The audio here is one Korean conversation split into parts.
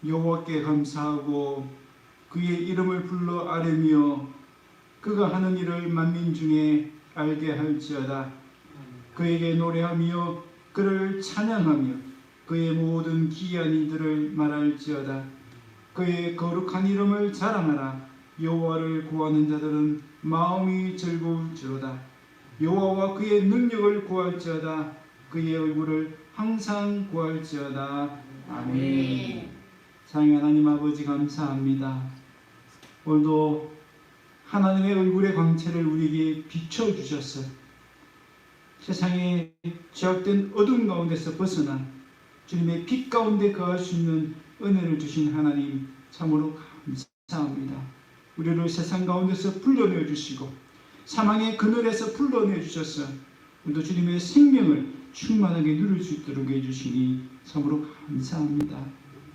여호와께 감사하고 그의 이름을 불러 아뢰며 그가 하는 일을 만민 중에 알게 할지어다. 그에게 노래하며 그를 찬양하며 그의 모든 기이한 이들을 말할지어다. 그의 거룩한 이름을 자랑하라. 여호와를 구하는 자들은 마음이 즐거울지로다. 여호와와 그의 능력을 구할지어다. 그의 얼굴을 항상 구할지어다. 아멘. 사랑하는 하나님 아버지 감사합니다. 오늘도 하나님의 얼굴의 광채를 우리에게 비춰주셨어요. 세상에 죄악된 어둠 가운데서 벗어나 주님의 빛 가운데 거할 수 있는 은혜를 주신 하나님 참으로 감사합니다. 우리를 세상 가운데서 불러내 주시고 사망의 그늘에서 불러내 주셔서 오늘도 주님의 생명을 충만하게 누릴 수 있도록 해주시니 참으로 감사합니다.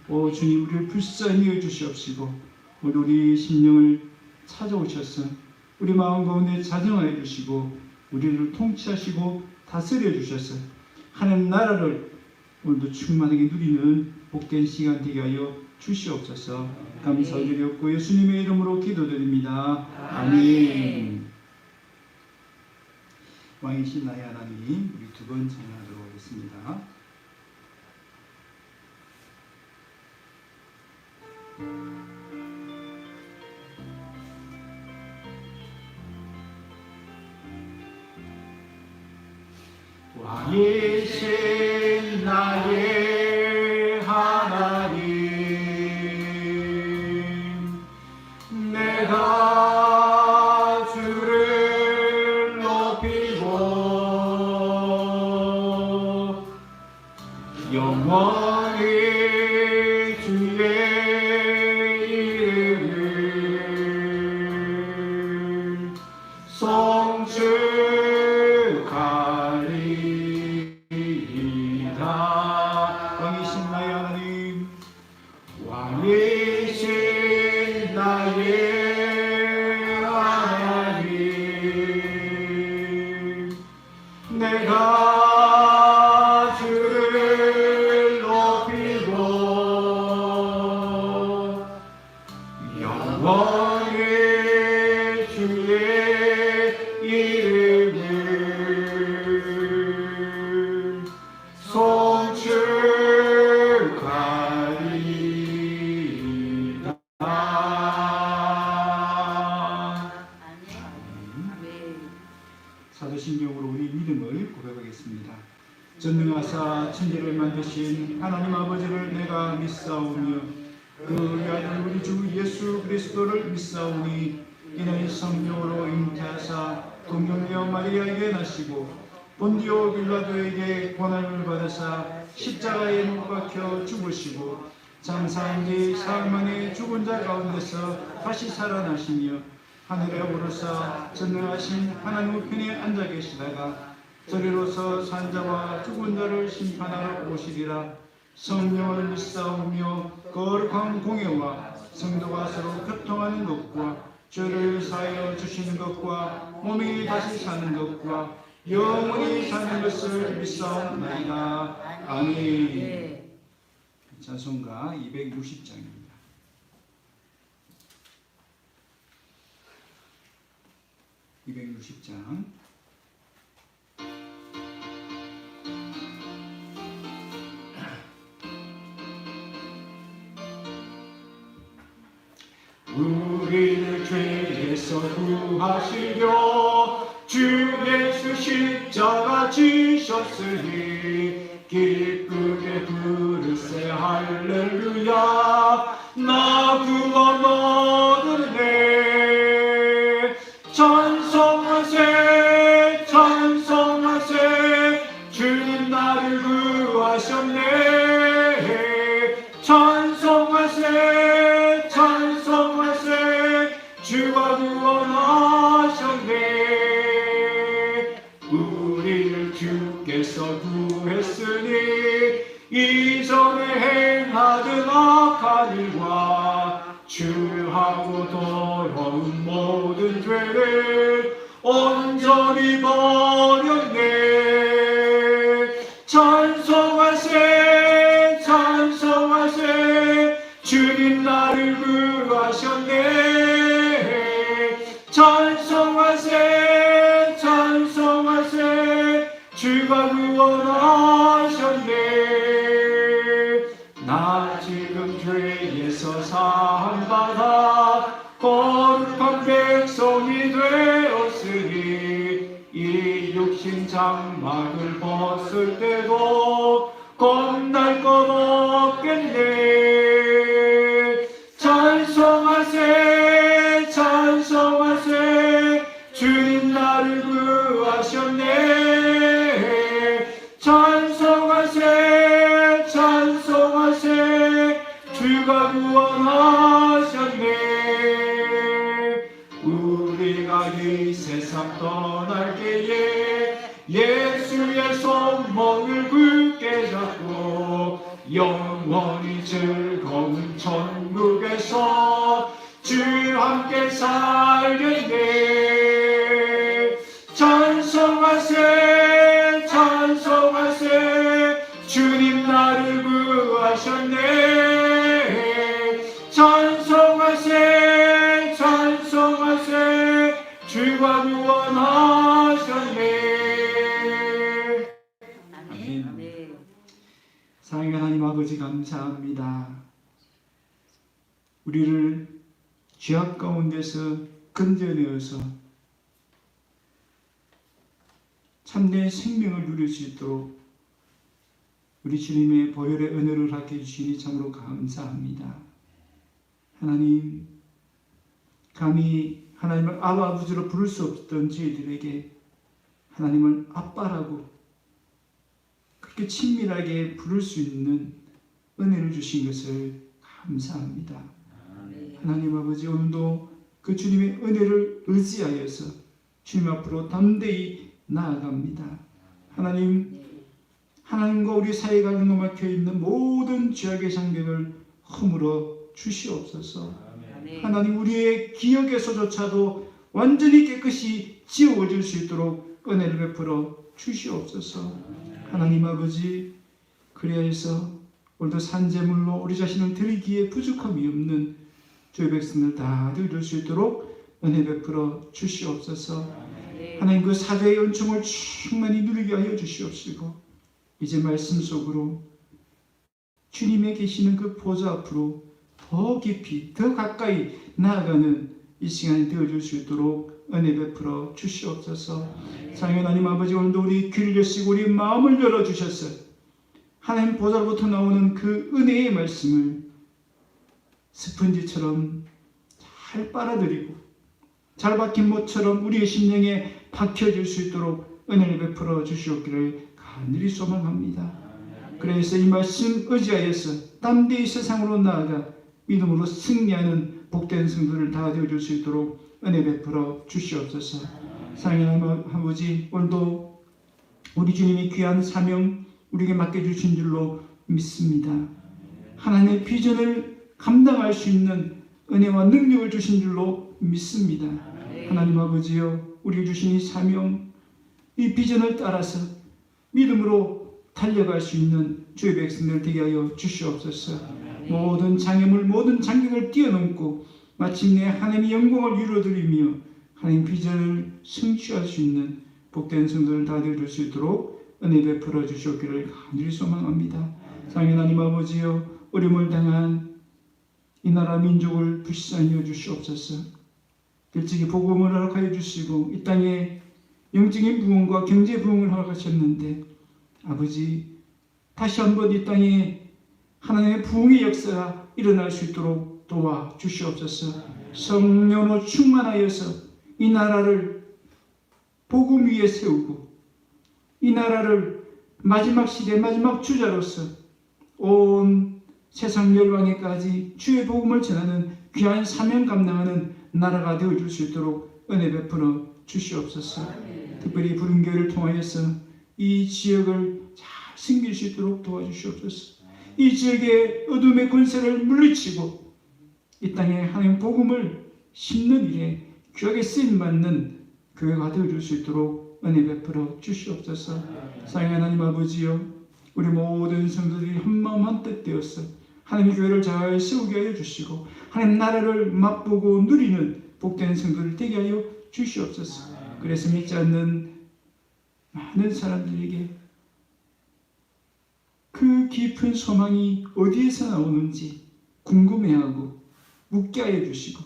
오 주님, 우리를 불쌍히 여주시옵시고 오늘 우리 심령을 찾아오셔서 우리 마음 가운데 자정하여 주시고 우리를 통치하시고 다스려 주셔서 하나님 나라를 오늘도 충만하게 누리는 복된 시간 되게 하여 주시옵소서. 감사드렸고 예수님의 이름으로 기도드립니다. 아멘. 왕이신 나의 하나님, 우리 두 번 찬양하도록 하겠습니다. 왕이신 나의 하나님, 내가 주를 높이고 영원히 주의 이름을 송축하리이다. 왕이신 나의 하나님, 왕이신 나의 하나님, 내가 주를 높이고 영원히 주의 이름을 송축하리이다. 사도신경으로 우리 믿음을 고백하겠습니다. 전능하사 천지를 만드신 하나님 아버지를 내가 믿사오며 그의 아들 우리 주 예수 그리스도를 믿사오니 이는 성령으로 잉태하사 동정녀 마리아에게 나시고 본디오 빌라도에게 고난을 받으사 십자가에 못 박혀 죽으시고 장사한 지 사흘 만에 죽은 자 가운데서 다시 살아나시며 하늘에 오르사 전능하신 하나님 우편에 앉아 계시다가 저리로서 산 자와 죽은 자를 심판하러 오시리라. 성령을 믿사오며 거룩한 공예와 성도가 서로 교통하는 것과 죄를 사하여 주시는 것과 몸이 다시 사는 것과 영원히 사는 것을 믿사옵나이다. 아멘. 찬송가 260장입니다. 우리를 죄에서 구하시려 주 예수 십자가 지셨으니 기쁘게 부르세 할렐루야. 나 구원 얻으네. 찬송하세 찬송하세 주님 나를 구하셨네. 찬송하세 찬송하세 주가 구원하셨네. 우리를 주께서 구했으니 이전에 행하던 악한 일과 추하고 더러운 모든 죄를 온전히 버렸네. 찬송하세 찬송하세 나 지금 죄에서 사함받아 거룩한 백성이 되었으니 이 육신 장막을 벗을 때도 겁날 것 없겠네. 찬송하세 찬송하세 주님 나를 구하셨네. 찬송하세 찬송하세 주가 구원하셨네. 우리가 이 세상 떠날 때에 예수의 손목을 굳게 잡고 영원히 즐거운 천국에서 주 함께 살겠네. 찬송하세 찬송하세 주님 나를 구하셨네. 찬송하세 찬송하세 주가 구원하셨네. 아멘. 사랑하는 하나님 아버지 감사합니다. 우리를 죄악 가운데서 건져내어서 참된 생명을 누릴 수 있도록 우리 주님의 보혈의 은혜를 갖게 해주시니 참으로 감사합니다. 하나님, 감히 하나님을 아바 아버지로 부를 수 없던 저희들에게 하나님을 아빠라고 그렇게 친밀하게 부를 수 있는 은혜를 주신 것을 감사합니다. 하나님 아버지, 오늘도 그 주님의 은혜를 의지하여서 주님 앞으로 담대히 나아갑니다. 하나님과 우리 사이가 막혀 있는 모든 죄악의 장벽을 허물어 주시옵소서. 하나님, 우리의 기억에서조차도 완전히 깨끗이 지워질 수 있도록 은혜를 베풀어 주시옵소서. 하나님 아버지, 그리하여서 오늘도 산제물로 우리 자신을 드리기에 부족함이 없는 주의 백성들 다 드릴 수 있도록 은혜 베풀어 주시옵소서. 하나님, 그 사자의 은총을 충만히 누리게 하여 주시옵시고 이제 말씀 속으로 주님의 계시는 그 보좌 앞으로 더 깊이 더 가까이 나아가는 이 시간이 되어줄 수 있도록 은혜 베풀어 주시옵소서. 사랑하는 하나님 아버지, 오늘도 우리 귀를 여시고 우리 마음을 열어주셔서 하나님 보좌로부터 나오는 그 은혜의 말씀을 스펀지처럼 잘 빨아들이고 잘 박힌 못처럼 우리의 심령에 박혀질 수 있도록 은혜를 베풀어 주시옵기를 간절히 소망합니다. 그래서 이 말씀 의지하여서 담대히 세상으로 나아가 믿음으로 승리하는 복된 성도를 다 되어줄 수 있도록 은혜 베풀어 주시옵소서. 사랑하는 아버지, 오늘도 우리 주님이 귀한 사명 우리에게 맡겨주신 줄로 믿습니다. 하나님의 비전을 감당할 수 있는 은혜와 능력을 주신 줄로 믿습니다. 하나님 아버지여, 우리에게 주신 이 사명, 이 비전을 따라서 믿음으로 달려갈 수 있는 주의 백성들 되게 하여 주시옵소서. 모든 장애물, 모든 장벽을 뛰어넘고 마침내 하나님의 영광을 이루어드리며 하나님 비전을 성취할 수 있는 복된 성도를 다 되어줄 수 있도록 은혜 베풀어 주시옵기를 간절히 소망합니다. 사랑하는 하나님 아버지여, 어려움을 당한 이 나라 민족을 불쌍히 여겨 주시옵소서. 일찍이 복음을 허락하여 주시고 이 땅에 영적인 부흥과 경제 부흥을 허락하셨는데 아버지, 다시 한번 이 땅에 하나님의 부흥의 역사가 일어날 수 있도록 도와 주시옵소서. 성령으로 충만하여서 이 나라를 복음 위에 세우고 이 나라를 마지막 시대 마지막 주자로서 온 세상 열방에까지 주의 복음을 전하는 귀한 사명 감당하는 나라가 되어줄 수 있도록 은혜 베풀어 주시옵소서. 특별히 부름교회를 통하여서 이 지역을 잘 섬길 수 있도록 도와주시옵소서. 이 지역의 어둠의 권세를 물리치고 이 땅에 하나님 복음을 심는 일에 귀하게 쓰임받는 교회가 되어줄 수 있도록 은혜 베풀어 주시옵소서. 사랑하는 하나님 아버지여, 우리 모든 성도들이 한마음 한뜻 되어서 하나님의 교회를 잘 세우게 하여 주시고 하나님 나라를 맛보고 누리는 복된 성도를 되게 하여 주시옵소서. 그래서 믿지 않는 많은 사람들에게 그 깊은 소망이 어디에서 나오는지 궁금해하고 묻게 하여 주시고,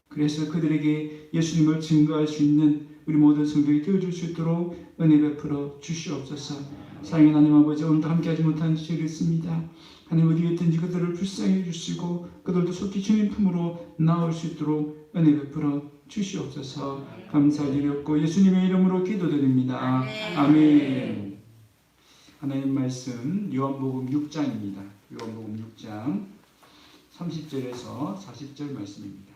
그래서 그들에게 예수님을 증거할 수 있는 우리 모든 성도들이 되어줄 수 있도록 은혜 베풀어 주시옵소서. 사랑의 하나님 아버지, 오늘도 함께하지 못한 시절이 있습니다. 하나님, 어디에 있든지 그들을 불쌍히 주시고 그들도 속히 주님 품으로 나올 수 있도록 은혜 베풀어 주시옵소서. 감사드렸고 예수님의 이름으로 기도드립니다. 아멘. 하나님 말씀 요한복음 6장입니다. 요한복음 6장 30절에서 40절 말씀입니다.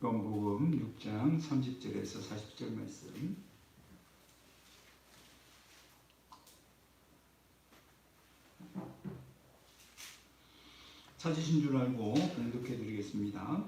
요한복음 6장 30절에서 40절 말씀. 찾으신 줄 알고 공독해 드리겠습니다.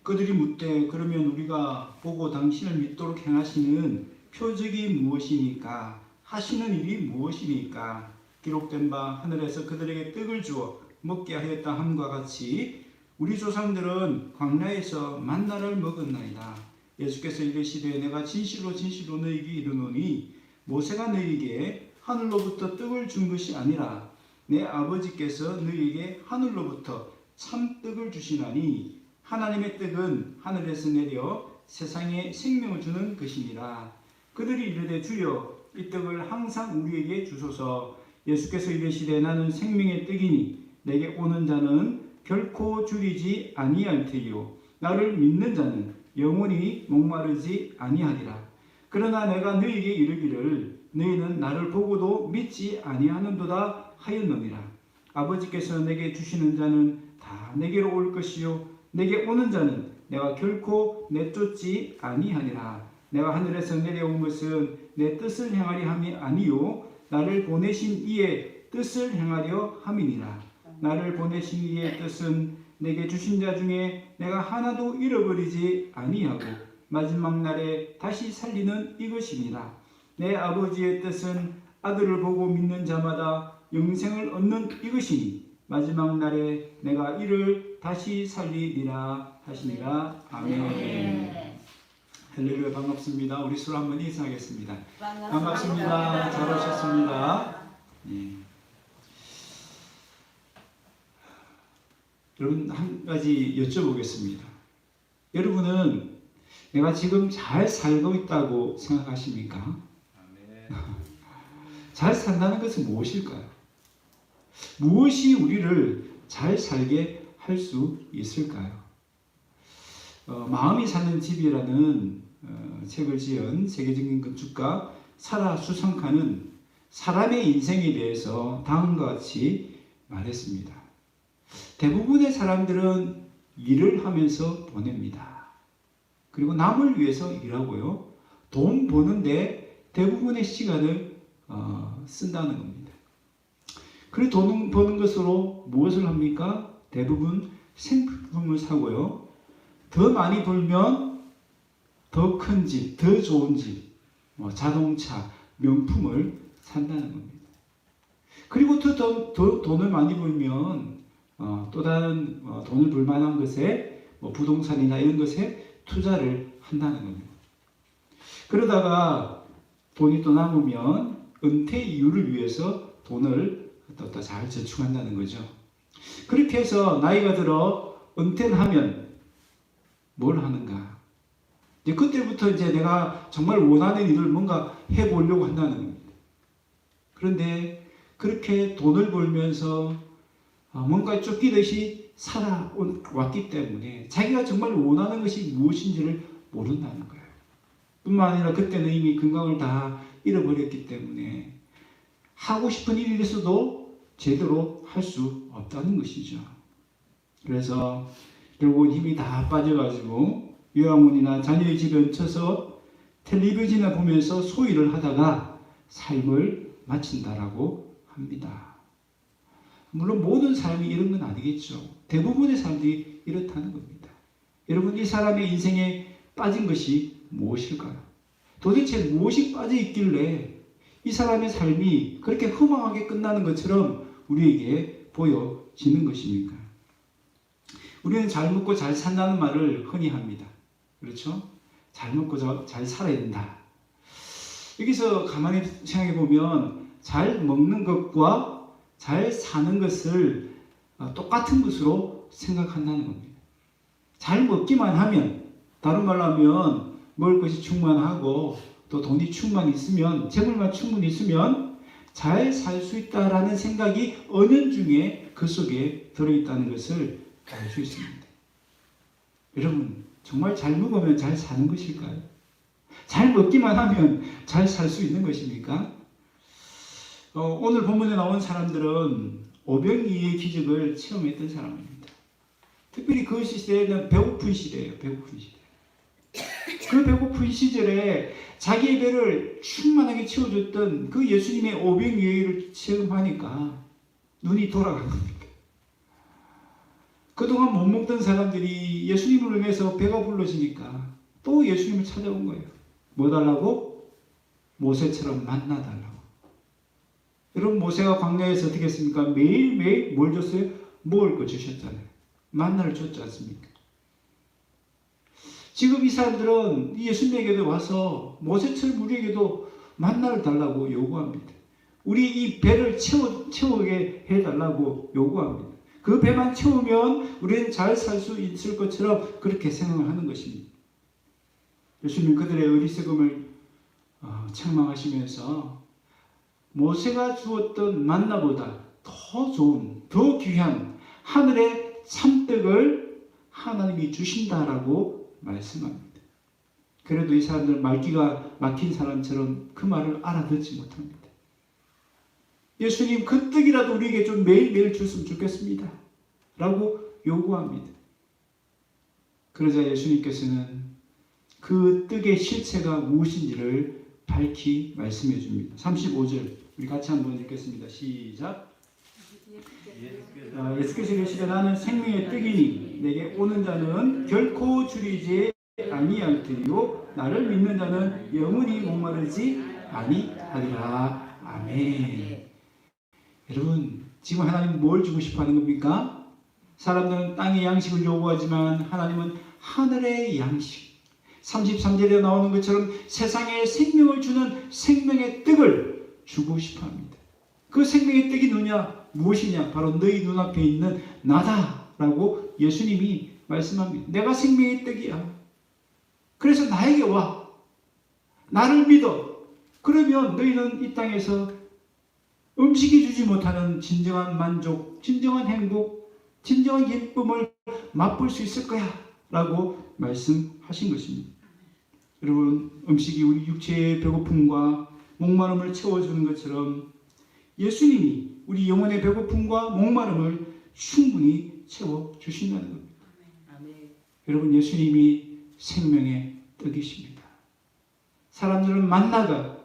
그들이 묻되 그러면 우리가 보고 당신을 믿도록 행하시는 표적이 무엇이니까, 하시는 일이 무엇이니까, 기록된 바 하늘에서 그들에게 떡을 주어 먹게 하였다 함과 같이 우리 조상들은 광야에서 만나를 먹었나이다. 예수께서 이르시되 내가 진실로 진실로 너희에게 이르노니 모세가 너희에게 하늘로부터 떡을 준 것이 아니라 내 아버지께서 너희에게 하늘로부터 참떡을 주시나니 하나님의 떡은 하늘에서 내려 세상에 생명을 주는 것이니라. 그들이 이르되 주여 이 떡을 항상 우리에게 주소서. 예수께서 이르시되 나는 생명의 떡이니 내게 오는 자는 결코 줄이지 아니할 테요 나를 믿는 자는 영원히 목마르지 아니하리라. 그러나 내가 너희에게 이르기를 너희는 나를 보고도 믿지 아니하는도다 하였느니라. 아버지께서 내게 주시는 자는 다 내게로 올 것이요 내게 오는 자는 내가 결코 내쫓지 아니하니라. 내가 하늘에서 내려온 것은 내 뜻을 행하려 함이 아니요 나를 보내신 이의 뜻을 행하려 함이니라. 나를 보내신 이의 뜻은 내게 주신 자 중에 내가 하나도 잃어버리지 아니하고 마지막 날에 다시 살리는 이것이니라. 내 아버지의 뜻은 아들을 보고 믿는 자마다 영생을 얻는 이것이니 마지막 날에 내가 이를 다시 살리리라 하시니라. 아멘. 할렐루야. 반갑습니다. 우리 서로 한번 인사하겠습니다. 반갑습니다. 잘 오셨습니다. 네. 여러분, 한 가지 여쭤보겠습니다. 여러분은 내가 지금 잘 살고 있다고 생각하십니까? 잘 산다는 것은 무엇일까요? 무엇이 우리를 잘 살게 할 수 있을까요? 마음이 사는 집이라는 책을 지은 세계적인 건축가 사라 수상카는 사람의 인생에 대해서 다음과 같이 말했습니다. 대부분의 사람들은 일을 하면서 보냅니다. 그리고 남을 위해서 일하고요. 돈 버는데 대부분의 시간을 쓴다는 겁니다. 그리고 돈 버는 것으로 무엇을 합니까? 대부분 생필품을 사고요. 더 많이 벌면 더 큰 집, 더 좋은 집, 자동차, 명품을 산다는 겁니다. 그리고 더 돈을 많이 벌면 또 다른 돈을 벌 만한 것에 부동산이나 이런 것에 투자를 한다는 겁니다. 그러다가 돈이 또 남으면 은퇴 이후를 위해서 돈을 또 잘 저축한다는 거죠. 그렇게 해서 나이가 들어 은퇴를 하면 뭘 하는가? 이제 그때부터 이제 내가 정말 원하는 일을 뭔가 해보려고 한다는 겁니다. 그런데 그렇게 돈을 벌면서 뭔가 쫓기듯이 살아왔기 때문에 자기가 정말 원하는 것이 무엇인지를 모른다는 거예요. 뿐만 아니라 그때는 이미 건강을 다 잃어버렸기 때문에 하고 싶은 일이 있어도 제대로 할 수 없다는 것이죠. 그래서 결국은 힘이 다 빠져가지고 요양원이나 자녀의 집에 얹혀서 텔레비전을 보면서 소일을 하다가 삶을 마친다라고 합니다. 물론 모든 사람이 이런 건 아니겠죠. 대부분의 사람들이 이렇다는 겁니다. 여러분, 이 사람의 인생에 빠진 것이 무엇일까요? 도대체 무엇이 빠져 있길래 이 사람의 삶이 그렇게 허망하게 끝나는 것처럼 우리에게 보여지는 것입니까? 우리는 잘 먹고 잘 산다는 말을 흔히 합니다. 그렇죠? 잘 먹고 잘 살아야 된다. 여기서 가만히 생각해 보면 잘 먹는 것과 잘 사는 것을 똑같은 것으로 생각한다는 겁니다. 잘 먹기만 하면, 다른 말로 하면 먹을 것이 충만하고 또 돈이 충만히 있으면, 재물만 충분히 있으면 잘 살 수 있다라는 생각이 은연중에 그 속에 들어있다는 것을 알 수 있습니다. 여러분, 정말 잘 먹으면 잘 사는 것일까요? 잘 먹기만 하면 잘 살 수 있는 것입니까? 오늘 본문에 나온 사람들은 오병이의 기적을 체험했던 사람입니다. 특별히 그 시대에는 배고픈 시대예요. 배고픈 시대. 그 배고픈 시절에 자기의 배를 충만하게 채워줬던 그 예수님의 오병이어를 체험하니까 눈이 돌아간 겁니다. 그동안 못 먹던 사람들이 예수님을 위해서 배가 불러지니까 또 예수님을 찾아온 거예요. 뭐 달라고? 모세처럼 만나달라고. 여러분, 모세가 광야에서 어떻게 했습니까? 매일매일 뭘 줬어요? 먹을 거 주셨잖아요. 만나를 줬지 않습니까? 지금 이 사람들은 예수님에게도 와서 모세처럼 우리에게도 만나를 달라고 요구합니다. 우리 이 배를 채우게 해달라고 요구합니다. 그 배만 채우면 우리는 잘 살 수 있을 것처럼 그렇게 생각을 하는 것입니다. 예수님 그들의 어리석음을 책망하시면서 모세가 주었던 만나보다 더 좋은, 더 귀한 하늘의 참떡을 하나님이 주신다라고 말씀합니다. 그래도 이 사람들은 말기가 막힌 사람처럼 그 말을 알아듣지 못합니다. 예수님, 그 떡이라도 우리에게 좀 매일매일 줬으면 좋겠습니다 라고 요구합니다. 그러자 예수님께서는 그 떡의 실체가 무엇인지를 밝히 말씀해 줍니다. 35절 우리 같이 한번 읽겠습니다. 시작. 예수께서 이르시되 나는 생명의 떡이니 내게 오는 자는 결코 줄이지 아니할 터이요 나를 믿는 자는 영원히 목마르지 아니하리라. 아멘. 여러분, 지금 하나님은 뭘 주고 싶어 하는 겁니까? 사람들은 땅의 양식을 요구하지만 하나님은 하늘의 양식, 33절에 나오는 것처럼 세상에 생명을 주는 생명의 떡을 주고 싶어 합니다. 그 생명의 떡이 누구냐? 무엇이냐? 바로 너희 눈앞에 있는 나다라고 예수님이 말씀합니다. 내가 생명의 떡이야. 그래서 나에게 와. 나를 믿어. 그러면 너희는 이 땅에서 음식이 주지 못하는 진정한 만족, 진정한 행복, 진정한 기쁨을 맛볼 수 있을 거야 라고 말씀하신 것입니다. 여러분, 음식이 우리 육체의 배고픔과 목마름을 채워주는 것처럼 예수님이 우리 영혼의 배고픔과 목마름을 충분히 채워주신다는 겁니다. 여러분, 예수님이 생명의 떡이십니다. 사람들은 만나가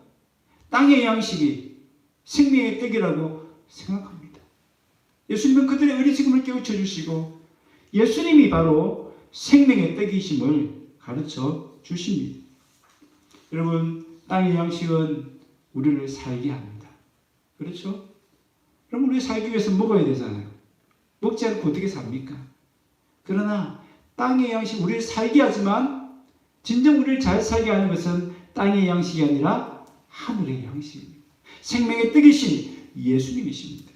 땅의 양식이 생명의 떡이라고 생각합니다. 예수님은 그들의 어리석음을 깨우쳐 주시고 예수님이 바로 생명의 떡이심을 가르쳐 주십니다. 여러분, 땅의 양식은 우리를 살게 합니다. 그렇죠? 그럼 우리 살기 위해서 먹어야 되잖아요. 먹지 않고 어떻게 삽니까? 그러나 땅의 양식, 우리를 살게 하지만 진정 우리를 잘 살게 하는 것은 땅의 양식이 아니라 하늘의 양식입니다. 생명의 떡이신 예수님이십니다.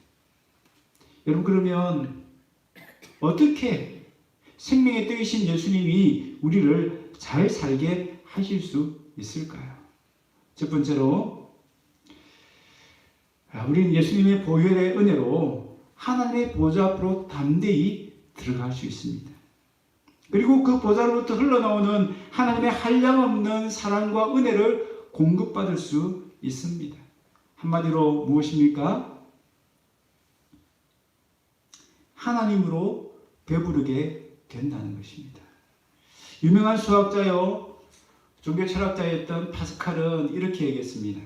여러분, 그러면 어떻게 생명의 떡이신 예수님이 우리를 잘 살게 하실 수 있을까요? 첫 번째로, 우리는 예수님의 보혈의 은혜로 하나님의 보좌 앞으로 담대히 들어갈 수 있습니다. 그리고 그 보좌로부터 흘러나오는 하나님의 한량없는 사랑과 은혜를 공급받을 수 있습니다. 한마디로 무엇입니까? 하나님으로 배부르게 된다는 것입니다. 유명한 수학자요, 종교 철학자였던 파스칼은 이렇게 얘기했습니다.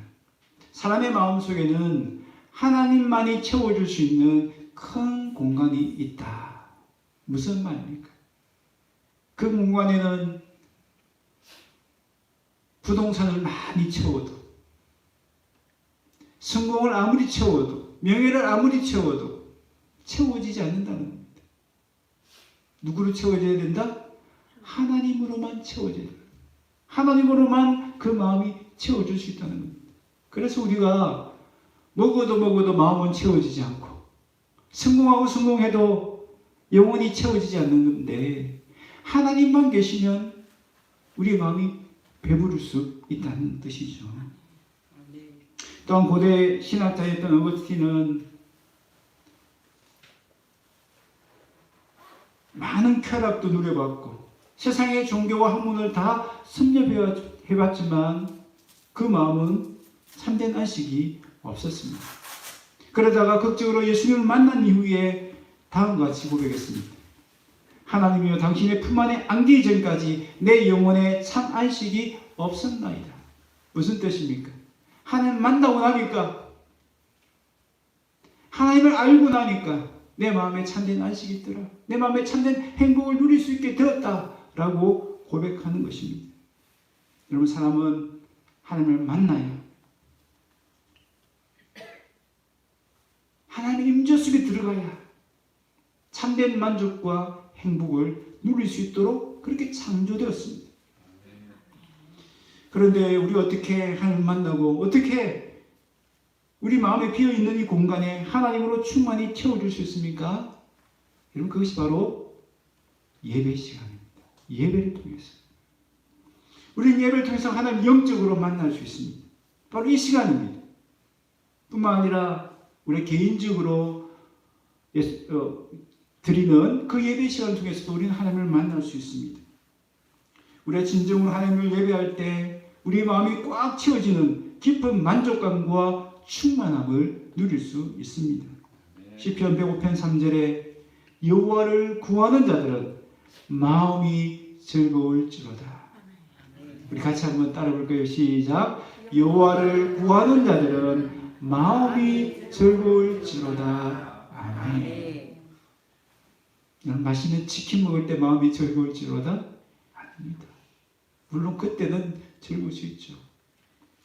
사람의 마음속에는 하나님만이 채워줄 수 있는 큰 공간이 있다. 무슨 말입니까? 그 공간에는 부동산을 많이 채워도, 성공을 아무리 채워도, 명예를 아무리 채워도 채워지지 않는다는 겁니다. 누구로 채워져야 된다? 하나님으로만 채워져야 된다. 하나님으로만 그 마음이 채워질 수 있다는 겁니다. 그래서 우리가 먹어도 마음은 채워지지 않고 성공해도 영혼이 채워지지 않는 건데 하나님만 계시면 우리 마음이 배부를 수 있다는 뜻이죠. 또한 고대 신학자였던 어거스틴은 많은 쾌락도 누려봤고 세상의 종교와 학문을 다 섭렵해봤지만 그 마음은 참된 안식이 없었습니다. 그러다가 극적으로 예수님을 만난 이후에 다음과 같이 고백했습니다. 하나님이여 당신의 품 안에 안기기 전까지 내 영혼에 참 안식이 없었나이다. 무슨 뜻입니까? 하나님 만나고 나니까 하나님을 알고 나니까 내 마음에 참된 안식이 있더라. 내 마음에 참된 행복을 누릴 수 있게 되었다라고 고백하는 것입니다. 여러분 사람은 하나님을 만나야 하나님의 임재 속에 들어가야 참된 만족과 행복을 누릴 수 있도록 그렇게 창조되었습니다. 그런데 우리 어떻게 하나님 만나고 어떻게 우리 마음에 비어있는 이 공간에 하나님으로 충만히 채워줄 수 있습니까? 여러분 그것이 바로 예배 시간입니다. 예배를 통해서 우리는 예배를 통해서 하나님 영적으로 만날 수 있습니다. 바로 이 시간입니다. 뿐만 아니라 우리 개인적으로 드리는 그 예배 시간을 통해서도 우리는 하나님을 만날 수 있습니다. 우리가 진정으로 하나님을 예배할 때 우리의 마음이 꽉 채워지는 깊은 만족감과 충만함을 누릴 수 있습니다. 시편 105편 3절에 여호와를 구하는 자들은 마음이 즐거울지로다. 우리 같이 한번 따라 볼까요? 시작. 여호와를 구하는 자들은 마음이 즐거울지로다. 아멘. 맛있는 치킨 먹을 때 마음이 즐거울지로다? 아닙니다. 물론 그때는 즐거울 수 있죠.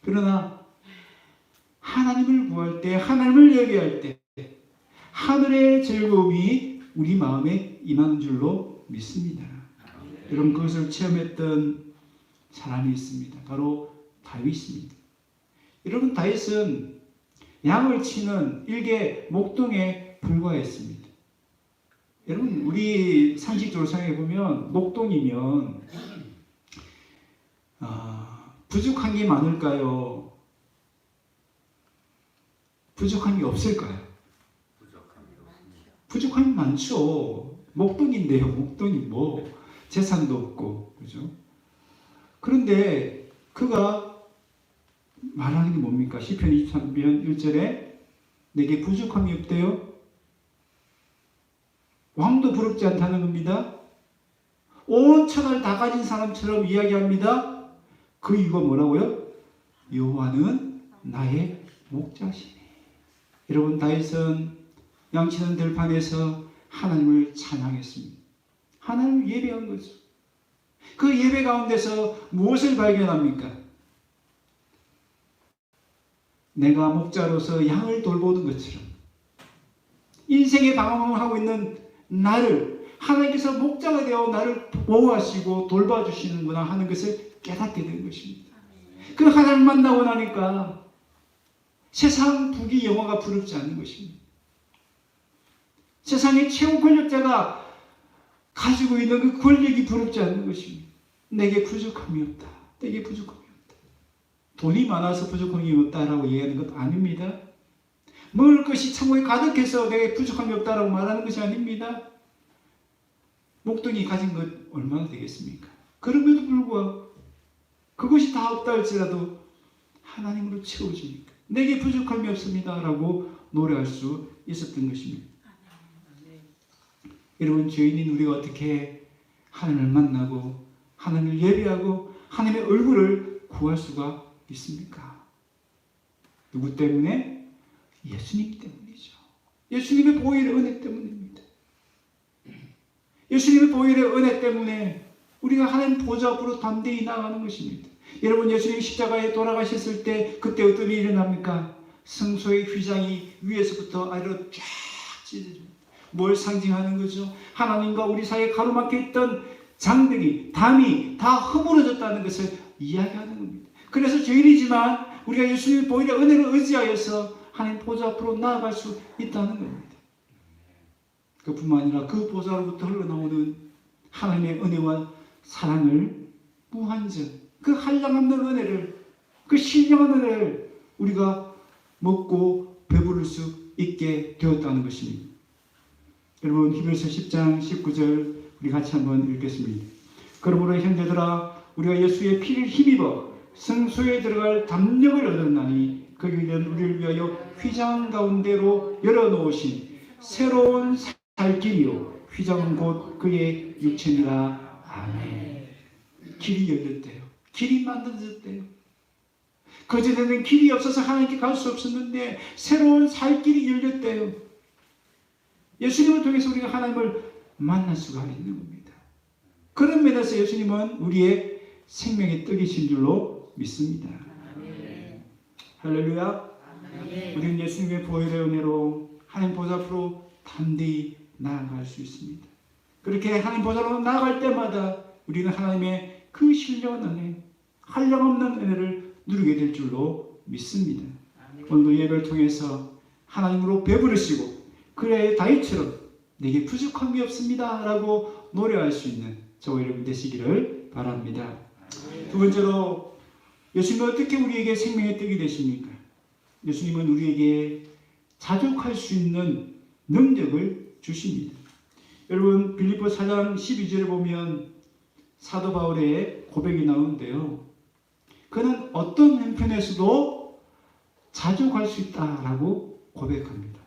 그러나 하나님을 구할 때, 하나님을 예배할 때 하늘의 즐거움이 우리 마음에 임하는 줄로 믿습니다. 여러분 그것을 체험했던 사람이 있습니다. 바로 다윗입니다. 여러분 다윗은 양을 치는 일개 목동에 불과했습니다. 여러분 우리 상식적으로 생각해 보면 목동이면 부족한 게 많을까요? 부족한 게 없을까요? 부족함이 많죠. 목동인데요. 목동이 뭐 재산도 없고 그죠? 그런데 그가 말하는 게 뭡니까? 시편 23편 1절에 내게 부족함이 없대요. 왕도 부럽지 않다는 겁니다. 온 천하를 다 가진 사람처럼 이야기합니다. 그 이유가 뭐라고요? 여호와는 나의 목자시네. 여러분 다윗은 양치는 들판에서 하나님을 찬양했습니다. 하나님을 예배한 거죠. 그 예배 가운데서 무엇을 발견합니까? 내가 목자로서 양을 돌보는 것처럼 인생의 방황을 하고 있는 나를 하나님께서 목자가 되어 나를 보호하시고 돌봐주시는구나 하는 것을 깨닫게 된 것입니다. 그 하나님을 만나고 나니까 세상 부귀 영화가 부럽지 않는 것입니다. 세상의 최고 권력자가 가지고 있는 그 권력이 부럽지 않는 것입니다. 내게 부족함이 없다. 내게 부족함이 없다. 돈이 많아서 부족함이 없다라고 얘기하는 것 아닙니다. 먹을 것이 창고에 가득해서 내게 부족함이 없다라고 말하는 것이 아닙니다. 목동이 가진 것 얼마나 되겠습니까? 그럼에도 불구하고 그것이 다 없다 할지라도 하나님으로 채워지니까 내게 부족함이 없습니다라고 노래할 수 있었던 것입니다. 여러분 죄인인 우리가 어떻게 하나님을 만나고 하나님을 예배하고 하나님의 얼굴을 구할 수가 있습니까? 누구 때문에? 예수님 때문이죠. 예수님의 보혈의 은혜 때문입니다. 예수님의 보혈의 은혜 때문에 우리가 하나님 보좌 앞으로 담대히 나가는 것입니다. 여러분 예수님이 십자가에 돌아가셨을 때 그때 어떤 일이 일어납니까? 성소의 휘장이 위에서부터 아래로 쫙 찢어집니다. 뭘 상징하는 거죠? 하나님과 우리 사이에 가로막혀 있던 장벽이, 담이 다 허물어졌다는 것을 이야기하는 겁니다. 그래서 죄인이지만 우리가 예수님의 보혈의 은혜를 의지하여서 하나님 보좌 앞으로 나아갈 수 있다는 겁니다. 그뿐만 아니라 그 보좌로부터 흘러나오는 하나님의 은혜와 사랑을 무한정, 그 한량없는 은혜를, 그 신령한 은혜를 우리가 먹고 배부를 수 있게 되었다는 것입니다. 여러분, 히브리서 10장 19절 우리 같이 한번 읽겠습니다. 그러므로 형제들아, 우리가 예수의 피를 힘입어 성소에 들어갈 담력을 얻었나니 그 길은 우리를 위하여 휘장 가운데로 열어놓으신 새로운 살 길이요 휘장은 곧 그의 육체니라. 아멘. 길이 열렸대요. 길이 만들어졌대요. 그전에는 길이 없어서 하나님께 갈 수 없었는데 새로운 살 길이 열렸대요. 예수님을 통해서 우리가 하나님을 만날 수가 있는 겁니다. 그런 면에서 예수님은 우리의 생명의 떡이신 줄로 믿습니다. 아멘. 할렐루야. 아멘. 우리는 예수님의 보혈의 은혜로 하나님 보좌 앞으로 담대히 나아갈 수 있습니다. 그렇게 하나님 보좌로 나아갈 때마다 우리는 하나님의 그 신령한 은혜, 한량없는 은혜를 누리게 될 줄로 믿습니다. 오늘도 예배를 통해서 하나님으로 배부르시고 그래 다윗처럼 내게 부족함이 없습니다 라고 노래할 수 있는 저와 여러분 되시기를 바랍니다. 두 번째로, 예수님은 어떻게 우리에게 생명의 떡이 되십니까? 예수님은 우리에게 자족할 수 있는 능력을 주십니다. 여러분, 빌립보 4장 12절에 보면 사도 바울의 고백이 나오는데요. 그는 어떤 형편에서도 자족할 수 있다라고 고백합니다.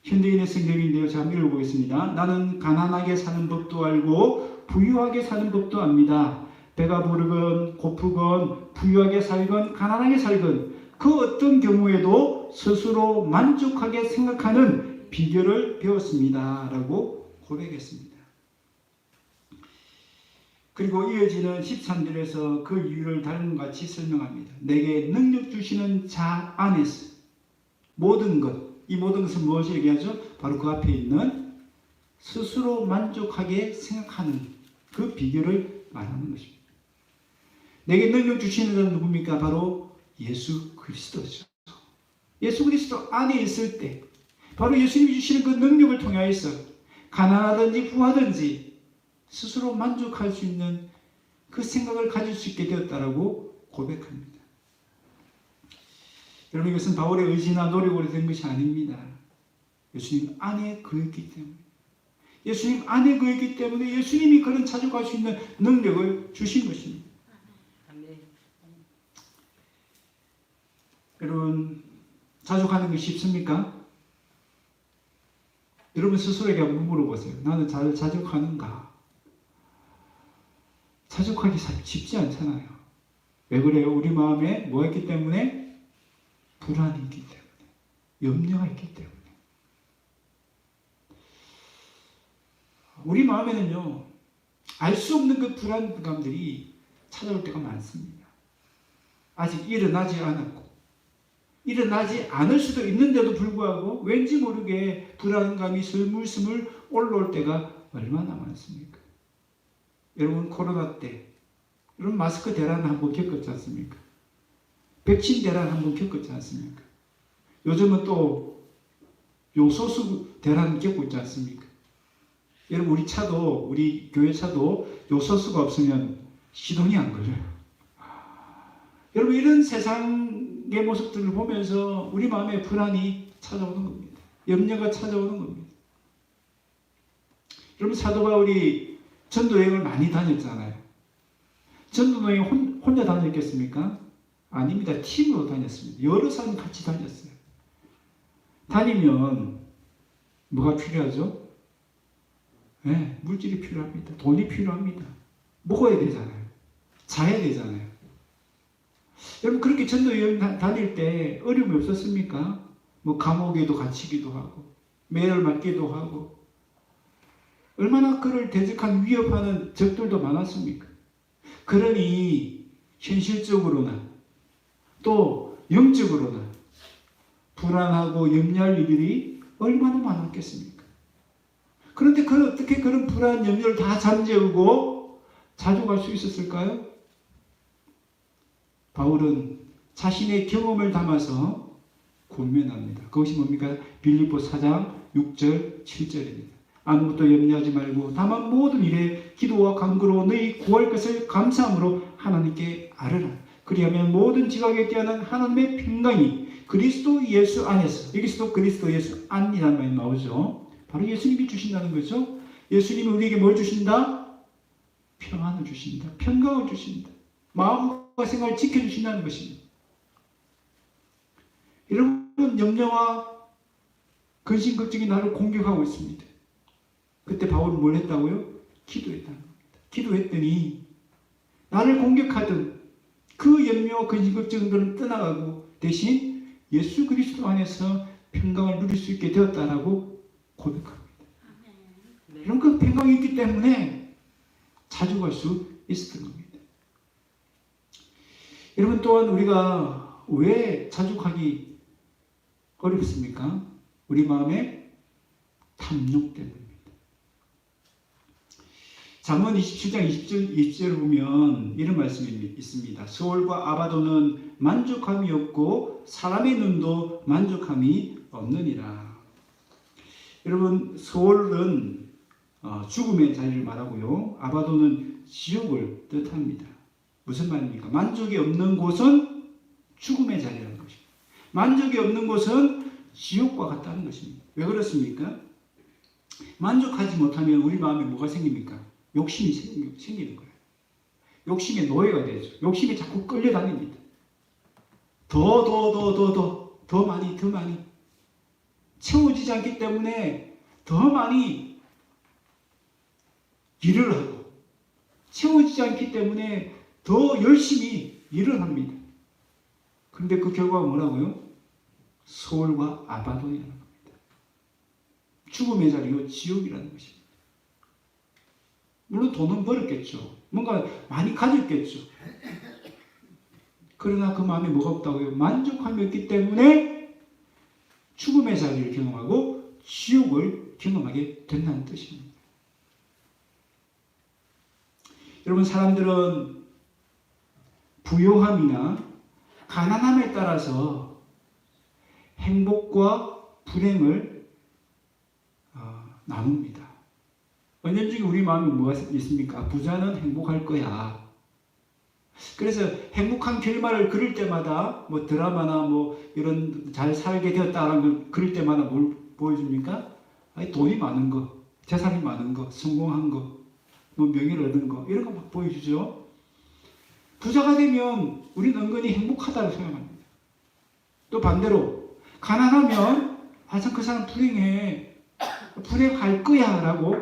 현대인의 성경인데요. 제가 한번 읽어보겠습니다. 나는 가난하게 사는 법도 알고 부유하게 사는 법도 압니다. 배가 부르건 고프건 부유하게 살건 가난하게 살건 그 어떤 경우에도 스스로 만족하게 생각하는 비결을 배웠습니다 라고 고백했습니다. 그리고 이어지는 13절에서 그 이유를 다음과 같이 설명합니다. 내게 능력 주시는 자 안에서 모든 것, 이 모든 것은 무엇을 얘기하죠? 바로 그 앞에 있는 스스로 만족하게 생각하는 그 비결을 말하는 것입니다. 내게 능력 주시는 자는 누굽니까? 바로 예수 그리스도죠. 예수 그리스도 안에 있을 때 바로 예수님이 주시는 그 능력을 통하여서 가난하든지 부하든지 스스로 만족할 수 있는 그 생각을 가질 수 있게 되었다라고 고백합니다. 여러분, 이것은 바울의 의지나 노력으로 된 것이 아닙니다. 예수님 안에 거했기 때문에, 예수님 안에 거했기 때문에 예수님이 그런 자족할 수 있는 능력을 주신 것입니다. 여러분, 자족하는 게 쉽습니까? 여러분 스스로에게 한번 물어보세요. 나는 잘 자족하는가? 자족하기 쉽지 않잖아요. 왜 그래요? 우리 마음에 뭐가 있기 때문에? 불안이 있기 때문에, 염려가 있기 때문에. 우리 마음에는요, 알 수 없는 그 불안감들이 찾아올 때가 많습니다. 아직 일어나지 않았고, 일어나지 않을 수도 있는데도 불구하고 왠지 모르게 불안감이 스물스물 올라올 때가 얼마나 많습니까? 여러분, 코로나 때 여러분 마스크 대란 한번 겪었지 않습니까? 백신 대란 한번 겪었지 않습니까? 요즘은 또 요소수 대란 겪고 있지 않습니까? 여러분, 우리 교회 차도 요소수가 없으면 시동이 안 걸려요. 여러분, 이런 세상의 모습들을 보면서 우리 마음에 불안이 찾아오는 겁니다. 염려가 찾아오는 겁니다. 여러분, 사도 바울이 전도 여행을 많이 다녔잖아요. 전도 여행 혼자 다녔겠습니까? 아닙니다. 팀으로 다녔습니다. 여러 사람이 같이 다녔어요. 다니면 뭐가 필요하죠? 네, 물질이 필요합니다. 돈이 필요합니다. 먹어야 되잖아요. 자야 되잖아요. 여러분, 그렇게 전도 여행 다닐 때 어려움이 없었습니까? 뭐 감옥에도 갇히기도 하고 매를 맞기도 하고 얼마나 그를 대적한 위협하는 적들도 많았습니까? 그러니 현실적으로나 또 영적으로나 불안하고 염려할 일들이 얼마나 많았겠습니까? 그런데 그는 어떻게 그런 불안 염려를 다 잠재우고 자주 갈 수 있었을까요? 바울은 자신의 경험을 담아서 권면합니다. 그것이 뭡니까? 빌립보 4장 6절 7절입니다. 아무것도 염려하지 말고 다만 모든 일에 기도와 간구로 너희 구할 것을 감사함으로 하나님께 아뢰라. 그리하면 모든 지각에 뛰어난 하나님의 평강이 그리스도 예수 안에서, 여기서도 그리스도 예수 안이라는 말이 나오죠. 바로 예수님이 주신다는 거죠. 예수님이 우리에게 뭘 주신다? 평안을 주신다. 평강을 주신다. 마음과 생각을 지켜주신다는 것입니다. 여러분, 염려와 근심 걱정이 나를 공격하고 있습니다. 그때 바울은 뭘 했다고요? 기도했다는 겁니다. 기도했더니 나를 공격하던 그 염려와 근심 걱정들은 떠나가고 대신 예수 그리스도 안에서 평강을 누릴 수 있게 되었다라고 고백합니다. 이런 그 평강이 있기 때문에 자주 갈 수 있었던 겁니다. 여러분, 또한 우리가 왜 자주 가기 어렵습니까? 우리 마음의 탐욕 때문입니다. 잠언 27장 20절을 보면 이런 말씀이 있습니다. 서울과 아바도는 만족함이 없고 사람의 눈도 만족함이 없느니라. 여러분, 서울은 죽음의 자리를 말하고요, 아바도는 지옥을 뜻합니다. 무슨 말입니까? 만족이 없는 곳은 죽음의 자리라는 것입니다. 만족이 없는 곳은 지옥과 같다는 것입니다. 왜 그렇습니까? 만족하지 못하면 우리 마음에 뭐가 생깁니까? 욕심이 생기는 거예요. 욕심의 노예가 되죠. 욕심이 자꾸 끌려다닙니다. 더 많이 채워지지 않기 때문에 더 많이 일을 하고, 채워지지 않기 때문에 더 열심히 일을 합니다. 그런데 그 결과가 뭐라고요? 소울과 아바돈이라는 겁니다. 죽음의 자리요, 지옥이라는 것입니다. 물론 돈은 벌었겠죠. 뭔가 많이 가졌겠죠. 그러나 그 마음에 뭐가 없다고요? 만족함이 없기 때문에 죽음의 자리를 경험하고 지옥을 경험하게 된다는 뜻입니다. 여러분, 사람들은 부요함이나 가난함에 따라서 행복과 불행을 나눕니다. 언제든지 우리 마음에 뭐가 있습니까? 부자는 행복할 거야. 그래서 행복한 결말을 그릴 때마다 뭐 드라마나 뭐 이런 잘 살게 되었다라는 걸 그릴 때마다 뭘 보여줍니까? 아니, 돈이 많은 거, 재산이 많은 거, 성공한 거, 뭐 명예를 얻은 거, 이런 거 막 보여주죠. 부자가 되면 우리는 은근히 행복하다고 생각합니다. 또 반대로 가난하면 참 그 사람 불행할 거야 라고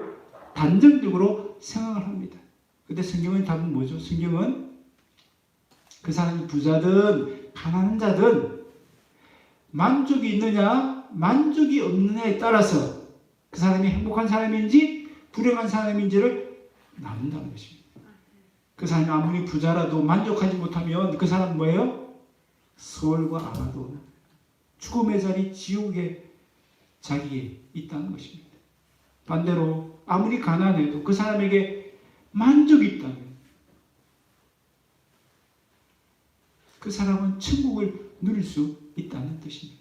단정적으로 생각을 합니다. 근데 성경의 답은 뭐죠? 성경은 그 사람이 부자든 가난한 자든 만족이 있느냐 만족이 없느냐에 따라서 그 사람이 행복한 사람인지 불행한 사람인지를 나눈다는 것입니다. 그 사람이 아무리 부자라도 만족하지 못하면 그 사람은 뭐예요? 소울과 아바도, 죽음의 자리, 지옥의 자리에 있다는 것입니다. 반대로 아무리 가난해도 그 사람에게 만족이 있다면 그 사람은 천국을 누릴 수 있다는 뜻입니다.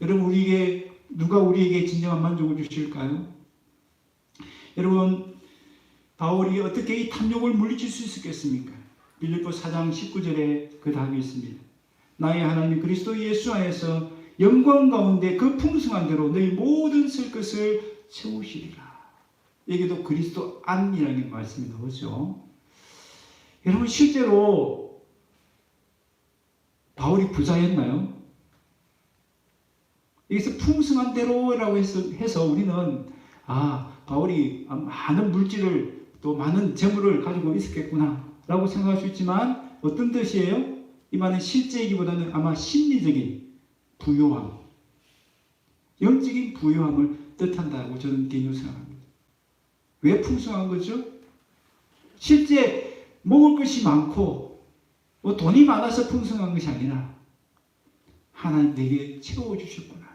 여러분, 누가 우리에게 진정한 만족을 주실까요? 여러분, 바울이 어떻게 이 탐욕을 물리칠 수 있었겠습니까? 빌립보 4장 19절에 그 답이 있습니다. 나의 하나님 그리스도 예수 안에서 영광 가운데 그 풍성한 대로 너희 모든 쓸 것을 채우시리라. 여기도 그리스도 안이라는 말씀이 나오죠. 여러분, 실제로 바울이 부자였나요? 여기서 풍성한 대로라고 해서 우리는 바울이 많은 물질을 또 많은 재물을 가지고 있었겠구나 라고 생각할 수 있지만 어떤 뜻이에요? 이 말은 실제이기보다는 아마 심리적인 부요함, 영적인 부요함을 뜻한다고 저는 개인적으로 생각합니다. 왜 풍성한 거죠? 실제 먹을 것이 많고 뭐 돈이 많아서 풍성한 것이 아니라 하나님 내게 채워주셨구나,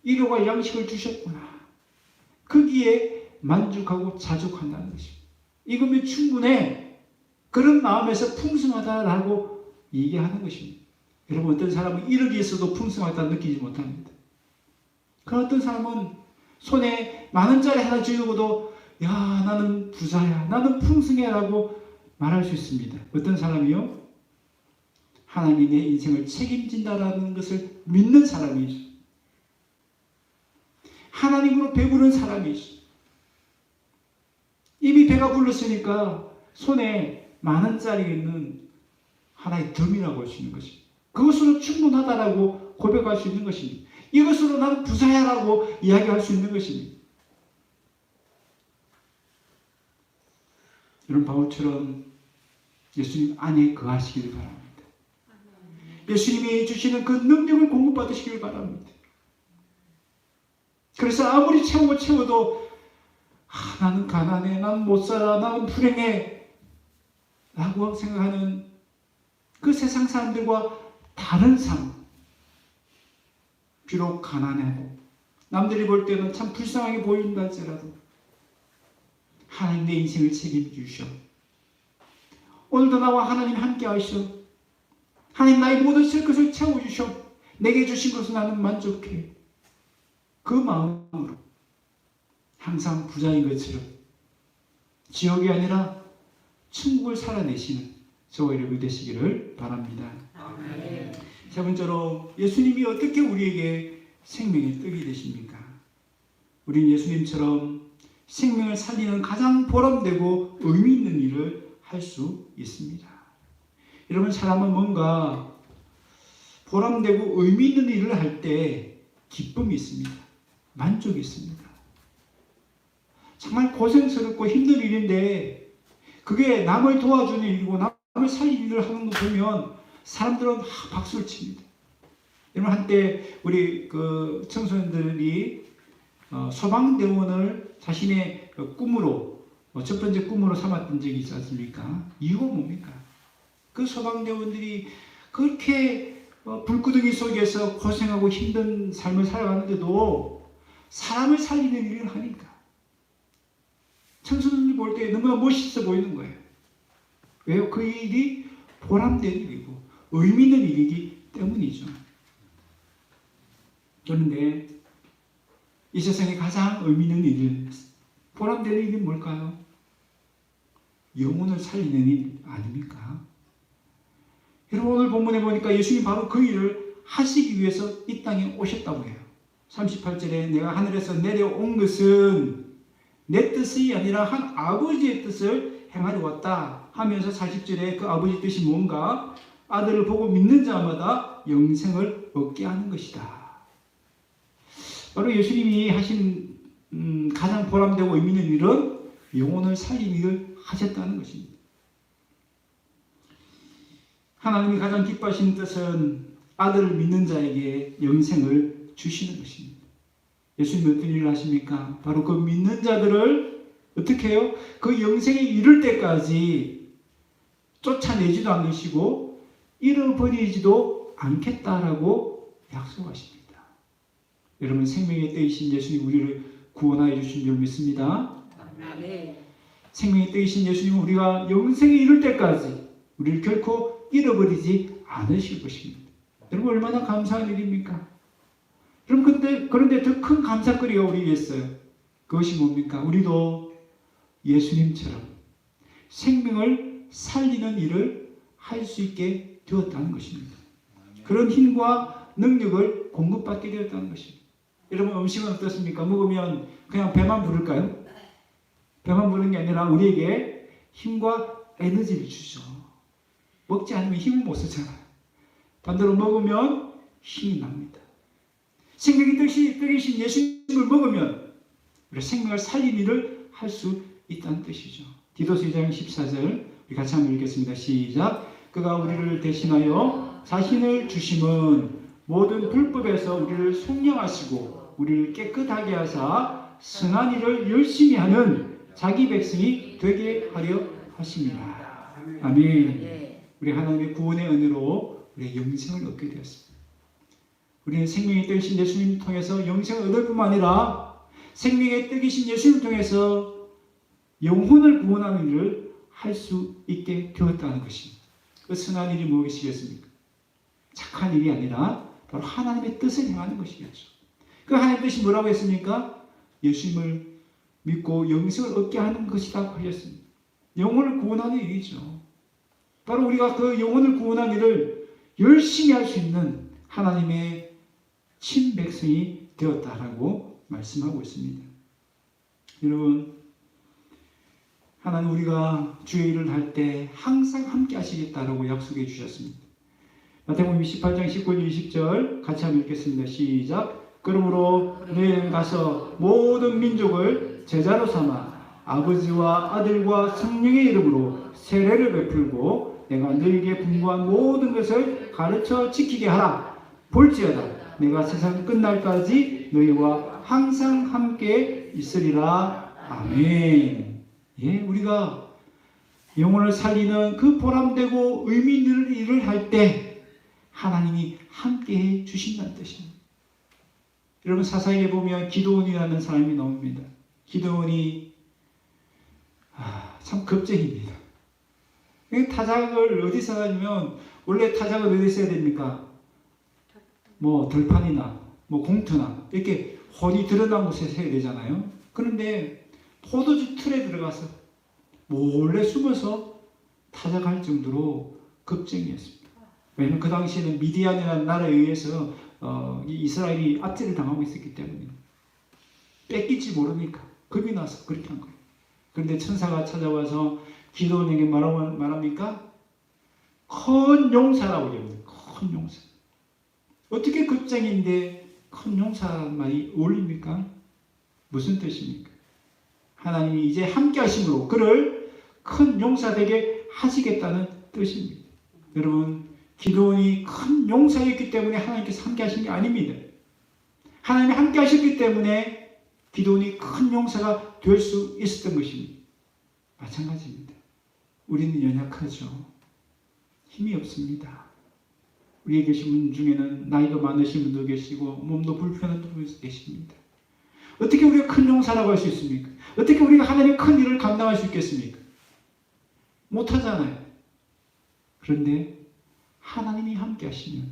일용할 양식을 주셨구나, 거기에 만족하고 자족한다는 것입니다. 이거면 충분해. 그런 마음에서 풍성하다라고 얘기하는 것입니다. 여러분, 어떤 사람은 1억이 있어도 풍성하다 느끼지 못합니다. 그런 어떤 사람은 손에 10,000원짜리 하나 쥐고도 야, 나는 부자야, 나는 풍성해 라고 말할 수 있습니다. 어떤 사람이요? 하나님이 내 인생을 책임진다라는 것을 믿는 사람이 있어요. 하나님으로 배부른 사람이 있어요. 이미 배가 불렀으니까 손에 10,000원짜리 있는 하나의 덤이라고 할 수 있는 것입니다. 그것으로 충분하다라고 고백할 수 있는 것입니다. 이것으로 나는 부자야라고 이야기할 수 있는 것입니다. 이런 바울처럼 예수님 안에 거하시기를 바랍니다. 예수님이 주시는 그 능력을 공급받으시길 바랍니다. 그래서 아무리 채워도 나는 가난해, 나는 못 살아, 나는 불행해 라고 생각하는 그 세상 사람들과 다른 삶, 비록 가난하고 남들이 볼 때는 참 불쌍하게 보인다 할지라도 하나님 내 인생을 책임지셔. 오늘도 나와 하나님 함께 하셔. 하나님 나의 모든 쓸 것을 채워주셔. 내게 주신 것을 나는 만족해. 그 마음으로 항상 부자인 것처럼 지옥이 아니라 천국을 살아내시는 저와 여러분이 되시기를 바랍니다. 아멘. 세 번째로 예수님이 어떻게 우리에게 생명의 떡이 되십니까? 우리는 예수님처럼 생명을 살리는 가장 보람되고 의미 있는 일을 할 수 있습니다. 여러분, 사람은 뭔가 보람되고 의미 있는 일을 할 때 기쁨이 있습니다. 만족이 있습니다. 정말 고생스럽고 힘든 일인데 그게 남을 도와주는 일이고 남을 살리는 일을 하는 거 보면 사람들은 박수를 칩니다. 여러분, 한때 우리 그 청소년들이 소방대원을 자신의 꿈으로 첫 번째 꿈으로 삼았던 적이 있지 않습니까? 이유가 뭡니까? 그 소방대원들이 그렇게 불구덩이 속에서 고생하고 힘든 삶을 살아가는데도 사람을 살리는 일을 하니까 청소년들이 볼 때 너무나 멋있어 보이는 거예요. 왜요? 그 일이 보람된 일이고 의미 있는 일이기 때문이죠. 그런데 이 세상에 가장 의미 있는 일, 보람되는 일이 뭘까요? 영혼을 살리는 일 아닙니까? 여러분, 오늘 본문에 보니까 예수님 바로 그 일을 하시기 위해서 이 땅에 오셨다고 해요. 38절에 내가 하늘에서 내려온 것은 내 뜻이 아니라 한 아버지의 뜻을 행하려 왔다 하면서 40절에 그 아버지 뜻이 뭔가? 아들을 보고 믿는 자마다 영생을 얻게 하는 것이다. 바로 예수님이 하신 가장 보람되고 의미 있는 일은 영혼을 살리는 일을 하셨다는 것입니다. 하나님이 가장 기뻐하시는 뜻은 아들을 믿는 자에게 영생을 주시는 것입니다. 예수님이 어떤 일을 하십니까? 바로 그 믿는 자들을 어떻게 해요? 그 영생에 이를 때까지 쫓아내지도 않으시고 잃어버리지도 않겠다라고 약속하십니다. 여러분, 생명의 떡이신 예수님 우리를 구원하여 주신 줄 믿습니다. 아멘. 생명의 떡이신 예수님은 우리가 영생에 이를 때까지 우리를 결코 잃어버리지 않으실 것입니다. 여러분, 얼마나 감사한 일입니까? 여러분, 그런데 더 큰 감사거리가 우리에게 있어요. 그것이 뭡니까? 우리도 예수님처럼 생명을 살리는 일을 할 수 있게 되었다는 것입니다. 그런 힘과 능력을 공급받게 되었다는 것입니다. 여러분, 음식은 어떻습니까? 먹으면 그냥 배만 부를까요? 배만 부르는 게 아니라 우리에게 힘과 에너지를 주죠. 먹지 않으면 힘을 못 쓰잖아요. 반대로 먹으면 힘이 납니다. 생명의 떡이신 예수님을 먹으면 우리 생명을 살린 일을 할 수 있다는 뜻이죠. 디도서 2장 14절 우리 같이 한번 읽겠습니다. 시작. 그가 우리를 대신하여 자신을 주심은 모든 불법에서 우리를 속량하시고 우리를 깨끗하게 하사 선한 일을 열심히 하는 자기 백성이 되게 하려 하십니다. 아멘. 우리 하나님의 구원의 은혜로 우리의 영생을 얻게 되었습니다. 우리는 생명이 되신 예수님 통해서 영생을 얻을 뿐만 아니라 생명의 떡이신 예수를 통해서 영혼을 구원하는 일을 할 수 있게 되었다는 것입니다. 그 선한 일이 무엇이겠습니까? 착한 일이 아니라 바로 하나님의 뜻을 행하는 것이겠죠. 그 하나님의 뜻이 뭐라고 했습니까? 예수님을 믿고 영생을 얻게 하는 것이라고 하셨습니다. 영혼을 구원하는 일이죠. 바로 우리가 그 영혼을 구원하는 일을 열심히 할 수 있는 하나님의 친백성이 되었다라고 말씀하고 있습니다. 여러분, 하나님 우리가 주의 일을 할 때 항상 함께 하시겠다라고 약속해 주셨습니다. 마태복음 28장 19절 20절 같이 한번 읽겠습니다. 시작. 그러므로 너희는 가서 모든 민족을 제자로 삼아 아버지와 아들과 성령의 이름으로 세례를 베풀고 내가 너희에게 분부한 모든 것을 가르쳐 지키게 하라. 볼지어다 내가 세상 끝날까지 너희와 항상 함께 있으리라. 아멘. 예, 우리가 영혼을 살리는 그 보람되고 의미 있는 일을 할 때 하나님이 함께해 주신다는 뜻입니다. 여러분, 사사기에 보면 기드온이라는 사람이 나옵니다. 기드온이 참 겁쟁입니다. 타작을 어디서 하냐면, 원래 타작을 어디서 해야 됩니까? 뭐 들판이나 뭐 공터나 이렇게 혼이 드러난 곳에서 해야 되잖아요. 그런데 포도주 틀에 들어가서 몰래 숨어서 타작할 정도로 겁쟁이였습니다. 왜냐하면 그 당시에는 미디안이라는 나라에 의해서 이스라엘이 압제를 당하고 있었기 때문에 뺏길지 모르니까 겁이 나서 그렇게 한 거예요. 그런데 천사가 찾아와서 기드온에게 말합니까? 큰 용사라고 얘기합니다. 큰 용사. 어떻게 겁쟁인데 큰 용사란 말이 어울립니까? 무슨 뜻입니까? 하나님이 이제 함께 하심으로 그를 큰 용사 되게 하시겠다는 뜻입니다. 여러분, 기드온이 큰 용사였기 때문에 하나님께서 함께 하신 게 아닙니다. 하나님이 함께 하셨기 때문에 기드온이 큰 용사가 될 수 있었던 것입니다. 마찬가지입니다. 우리는 연약하죠. 힘이 없습니다. 우리에 계신 분 중에는 나이도 많으신 분도 계시고 몸도 불편한 분도 계십니다. 어떻게 우리가 큰 용사라고 할 수 있습니까? 어떻게 우리가 하나님의 큰 일을 감당할 수 있겠습니까? 못하잖아요. 그런데 하나님이 함께 하시면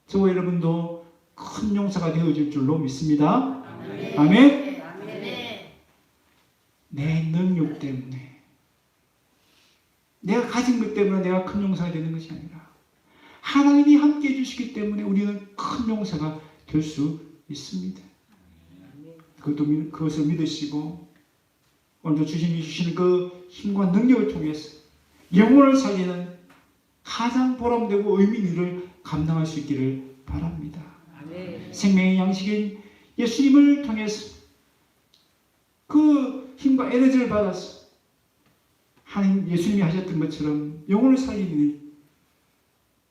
저와 여러분도 큰 용사가 되어질 줄로 믿습니다. 아멘. 내 능력 때문에, 내가 가진 것 때문에 내가 큰 용사가 되는 것이 아니라 하나님이 함께 해주시기 때문에 우리는 큰 용사가 될 수 있습니다. 그것을 믿으시고 오늘도 주님이 주시는 그 힘과 능력을 통해서 영혼을 살리는 가장 보람되고 의미 있는 일을 감당할 수 있기를 바랍니다. 생명의 양식인 예수님을 통해서 그 힘과 에너지를 받아서 하나님 예수님이 하셨던 것처럼 영혼을 살리는 일,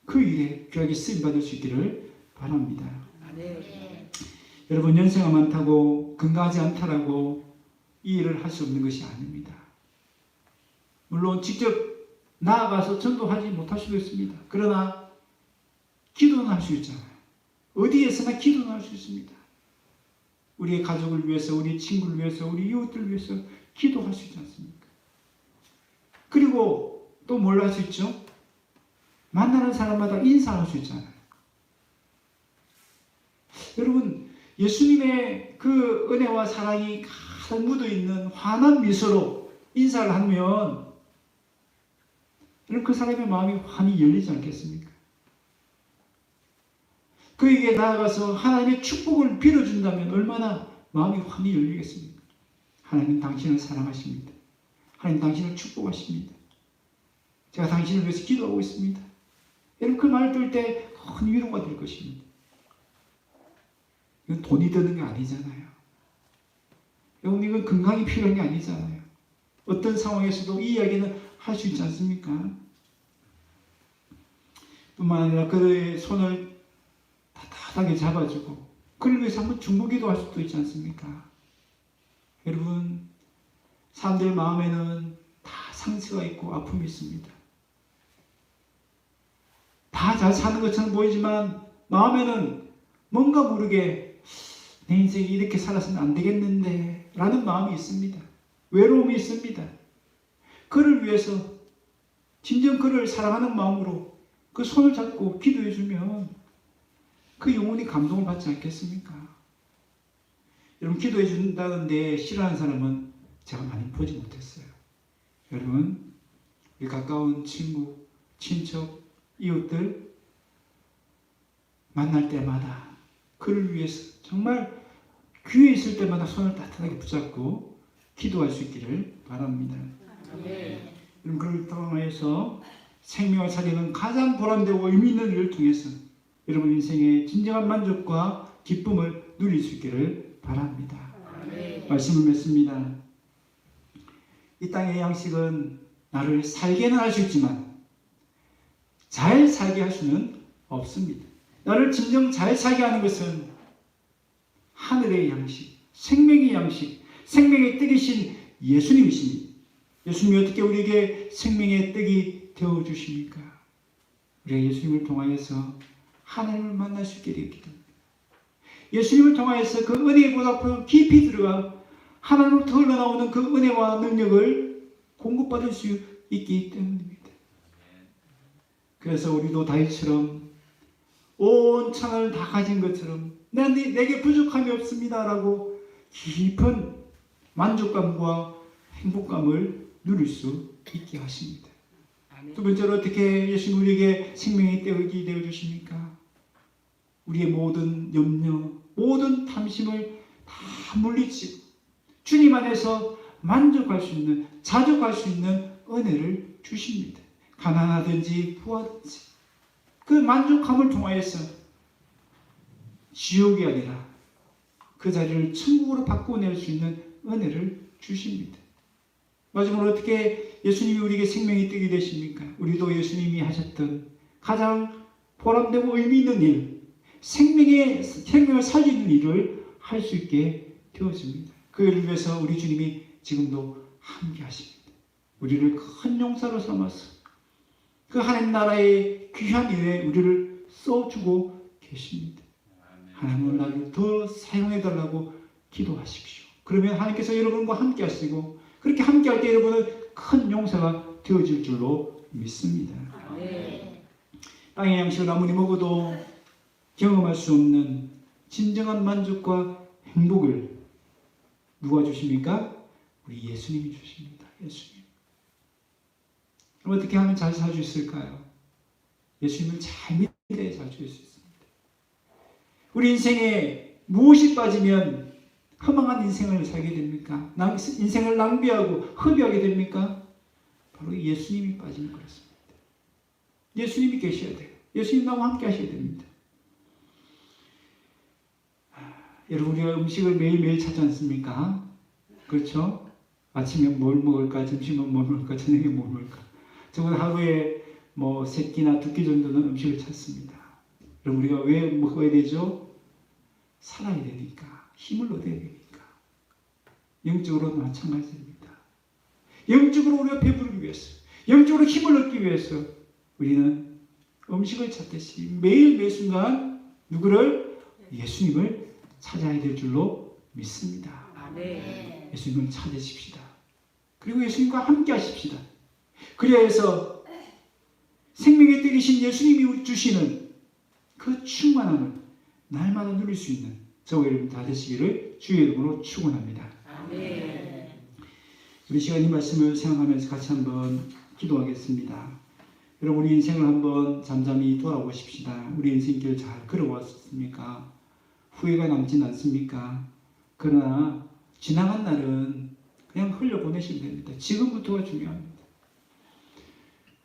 그 일에 귀하게 쓰임받을 수 있기를 바랍니다. 여러분, 연세가 많다고 건강하지 않다라고 이 일을 할 수 없는 것이 아닙니다. 물론 직접 나아가서 전도하지 못할 수도 있습니다. 그러나 기도는 할 수 있잖아요. 어디에서나 기도는 할 수 있습니다. 우리의 가족을 위해서, 우리 친구를 위해서, 우리 이웃들을 위해서 기도할 수 있지 않습니까? 그리고 또 뭘 할 수 있죠? 만나는 사람마다 인사할 수 있잖아요. 여러분, 예수님의 그 은혜와 사랑이 가득 묻어있는 환한 미소로 인사를 하면 그 사람의 마음이 환히 열리지 않겠습니까? 그에게 나아가서 하나님의 축복을 빌어준다면 얼마나 마음이 환히 열리겠습니까? 하나님 당신을 사랑하십니다. 하나님 당신을 축복하십니다. 제가 당신을 위해서 기도하고 있습니다. 여러분, 그 말을 들을 때 큰 위로가 될 것입니다. 이건 돈이 드는 게 아니잖아요. 여러분, 이건 건강이 필요한 게 아니잖아요. 어떤 상황에서도 이 이야기는 할 수 있지 않습니까? 뿐만 아니라 그의 손을 따뜻하게 잡아주고 그를 위해서 한번 중보기도 할 수도 있지 않습니까? 여러분, 사람들 마음에는 다 상처가 있고 아픔이 있습니다. 다 잘 사는 것처럼 보이지만 마음에는 뭔가 모르게 내 인생이 이렇게 살았으면 안 되겠는데 라는 마음이 있습니다. 외로움이 있습니다. 그를 위해서 진정 그를 사랑하는 마음으로 그 손을 잡고 기도해 주면 그 영혼이 감동을 받지 않겠습니까? 여러분, 기도해 준다는데 싫어하는 사람은 제가 많이 보지 못했어요. 여러분, 우리 가까운 친구, 친척, 이웃들 만날 때마다 그를 위해서 정말 귀에 있을 때마다 손을 따뜻하게 붙잡고 기도할 수 있기를 바랍니다. 네. 여러분, 그를 통해서 생명을 살리는 가장 보람되고 의미 있는 일을 통해서 여러분 인생의 진정한 만족과 기쁨을 누릴 수 있기를 바랍니다. 네. 말씀을 맺습니다. 이 땅의 양식은 나를 살게는 할 수 있지만 잘 살게 할 수는 없습니다. 나를 진정 잘 살게 하는 것은 하늘의 양식, 생명의 양식, 생명의 떡이신 예수님이십니다. 예수님이 어떻게 우리에게 생명의 떡이 되어주십니까? 우리가 예수님을 통하여서 하나님을 만날 수 있게 되었기 때문에, 예수님을 통하여서 그 은혜의 보답으로 깊이 들어가 하나님으로부터 흘러나오는 그 은혜와 능력을 공급받을 수 있기 때문입니다. 그래서 우리도 다윗처럼 온 천하를 다 가진 것처럼 내게 부족함이 없습니다 라고 깊은 만족감과 행복감을 누릴 수 있게 하십니다. 두 번째로 어떻게 예수님 우리에게 생명의 떡이 되어주십니까? 우리의 모든 염려, 모든 탐심을 다 물리치고 주님 안에서 만족할 수 있는, 자족할 수 있는 은혜를 주십니다. 가난하든지 부하든지 그 만족함을 통하여서 지옥이 아니라 그 자리를 천국으로 바꿔낼 수 있는 은혜를 주십니다. 마지막으로 어떻게 예수님이 우리에게 생명의 떡이 되십니까? 우리도 예수님이 하셨던 가장 보람되고 의미 있는 일, 생명을 살리는 일을 할 수 있게 되어집니다. 그 일을 위해서 우리 주님이 지금도 함께 하십니다. 우리를 큰 용사로 삼아서 그 하나님 나라의 귀한 일에 우리를 써주고 계십니다. 하나님을 나를 더 사용해달라고 기도하십시오. 그러면 하나님께서 여러분과 함께 하시고 그렇게 함께 할 때 여러분은 큰 용사가 되어질 줄로 믿습니다. 네. 땅의 양식을 아무리 먹어도 경험할 수 없는 진정한 만족과 행복을 누가 주십니까? 우리 예수님이 주십니다. 예수님. 그럼 어떻게 하면 잘 살 수 있을까요? 예수님을 잘 믿어야 잘 살 수 있습니다. 우리 인생에 무엇이 빠지면 허망한 인생을 살게 됩니까? 인생을 낭비하고 허비하게 됩니까? 바로 예수님이 빠지는 것입니다. 예수님이 계셔야 돼요. 예수님 나와 함께 하셔야 됩니다. 여러분, 우리가 음식을 매일매일 찾지 않습니까? 그렇죠? 아침에 뭘 먹을까? 점심은 뭘 먹을까? 저녁에 뭘 먹을까? 저는 하루에 뭐 3끼나 2끼 정도는 음식을 찾습니다. 그럼 우리가 왜 먹어야 되죠? 살아야 되니까. 힘을 얻어야 되니까. 영적으로도 마찬가지입니다. 영적으로 우리가 배부르기 위해서, 영적으로 힘을 얻기 위해서 우리는 음식을 찾듯이 매일 매 순간 누구를? 예수님을 찾아야 될 줄로 믿습니다. 네. 예수님을 찾으십시다. 그리고 예수님과 함께 하십시다. 그래서 생명의 떡이신 예수님이 주시는 그 충만함을 날마다 누릴 수 있는 저와 여러분 다 되시기를 주의 이름으로 축원합니다. 네. 우리 시간 이 말씀을 생각하면서 같이 한번 기도하겠습니다. 여러분, 우리 인생을 한번 잠잠히 돌아보십시다. 우리 인생길 잘 걸어왔습니까? 후회가 남진 않습니까? 그러나 지나간 날은 그냥 흘려보내시면 됩니다. 지금부터가 중요합니다.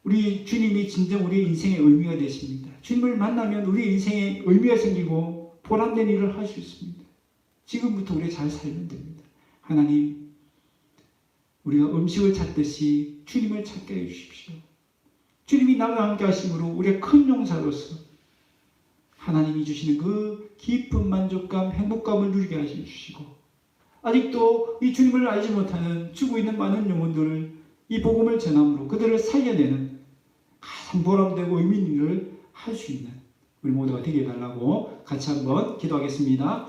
우리 주님이 진정 우리 인생의 의미가 되십니다. 주님을 만나면 우리 인생에 의미가 생기고 보람된 일을 할 수 있습니다. 지금부터 우리가 잘 살면 됩니다. 하나님, 우리가 음식을 찾듯이 주님을 찾게 해주십시오. 주님이 나와 함께 하심으로 우리가 큰 용사로서 하나님이 주시는 그 깊은 만족감, 행복감을 누리게 하시고, 아직도 이 주님을 알지 못하는 죽어 있는 많은 영혼들을 이 복음을 전함으로 그들을 살려내는 가장 보람되고 의미 있는 일을 할 수 있는 우리 모두가 되게 해달라고 같이 한번 기도하겠습니다.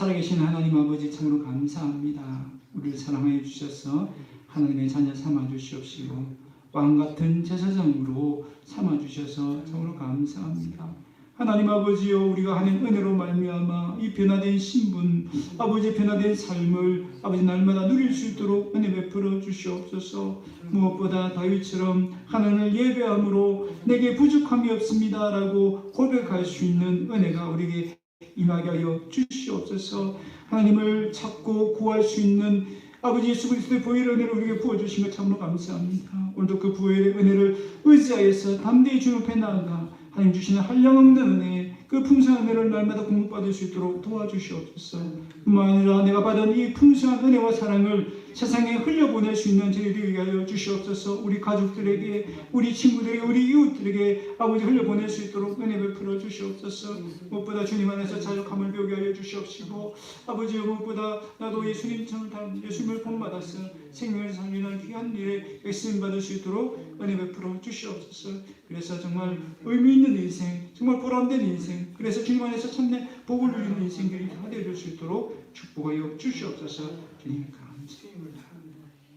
살아계신 하나님 아버지 참으로 감사합니다. 우리를 사랑하여 주셔서 하나님의 자녀 삼아 주시옵시고 왕같은 제사장으로 삼아 주셔서 참으로 감사합니다. 하나님 아버지여, 우리가 하는 은혜로 말미암아 이 변화된 신분, 아버지 변화된 삶을 아버지 날마다 누릴 수 있도록 은혜 베풀어 주시옵소서. 무엇보다 다윗처럼 하나님을 예배함으로 내게 부족함이 없습니다라고 고백할 수 있는 은혜가 우리에게 임하게 하여 주시옵소서. 하나님을 찾고 구할 수 있는 아버지 예수 그리스도의 보혈의 은혜를 우리에게 부어주신 것 참으로 감사합니다. 오늘도 그 보혈의 은혜를 의지하여서 담대히 주님 앞에 나아가 하나님 주시는 한량없는 은혜, 그 풍성한 은혜를 날마다 공급받을 수 있도록 도와주시옵소서. 뿐만 아니라 내가 받은 이 풍성한 은혜와 사랑을 세상에 흘려보낼 수 있는 저희들이 되게 하여 주시옵소서. 우리 가족들에게, 우리 친구들에게, 우리 이웃들에게 아버지 흘려보낼 수 있도록 은혜 베풀어 주시옵소서. 무엇보다 주님 안에서 자족함을 배우게 하여 주시옵시고, 아버지 무엇보다 나도 예수님처럼 예수님을 본받아서 생명을 살리는 귀한 일에 쓰임 받을 수 있도록 은혜 베풀어 주시옵소서. 그래서 정말 의미 있는 인생, 정말 보람된 인생, 그래서 주님 안에서 참된 복을 누리는 인생들이 다 되어줄 수 있도록 축복하여 주시옵소서. 주님 감사합니다.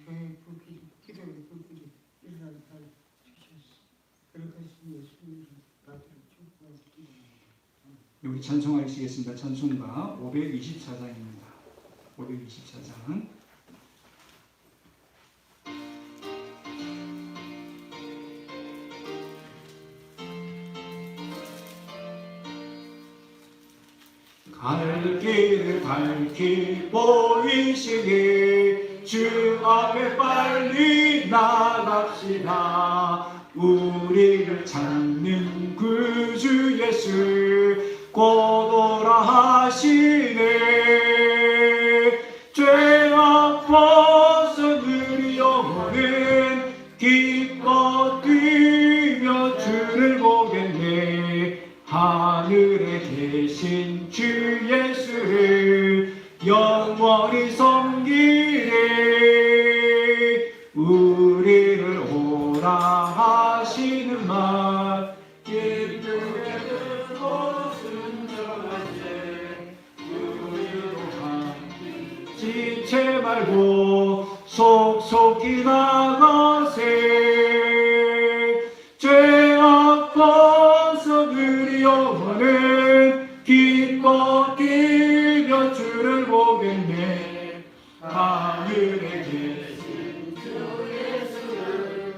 교회 불길이, 기도의 불길이 일어날 날 주셔서 그렇게 예수님을 나를 축복하시기. 우리 찬송하시겠습니다. 찬송가 524장입니다. 524장. 갈 길을 밝히 보이시니 주 앞에 빨리 나갑시다. 우리를 찾는 구주 예수 곧 오라 하시네. 죄악 벗어는 영혼은 기뻐 뛰며 주를 보겠네. 하늘에 계신 주 예수를 영원히 섬기네. 우리를 오라 하시는 말 기쁘게 듣고 순종하세. 우리도 지체 말고 속속히 나가세. 죄악 벗어는 영혼은 기뻐 뛰며 주를 보겠네. 하늘에 계신 주 예수를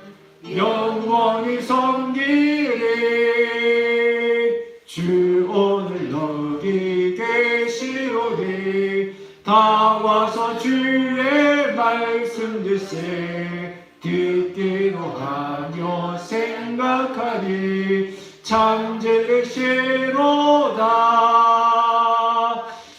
영원히 섬기리. 주 오늘 여기 계시오니 다 와서 주의 말씀 듣세. 듣기도 하며 생각하니 참 즐거시로다.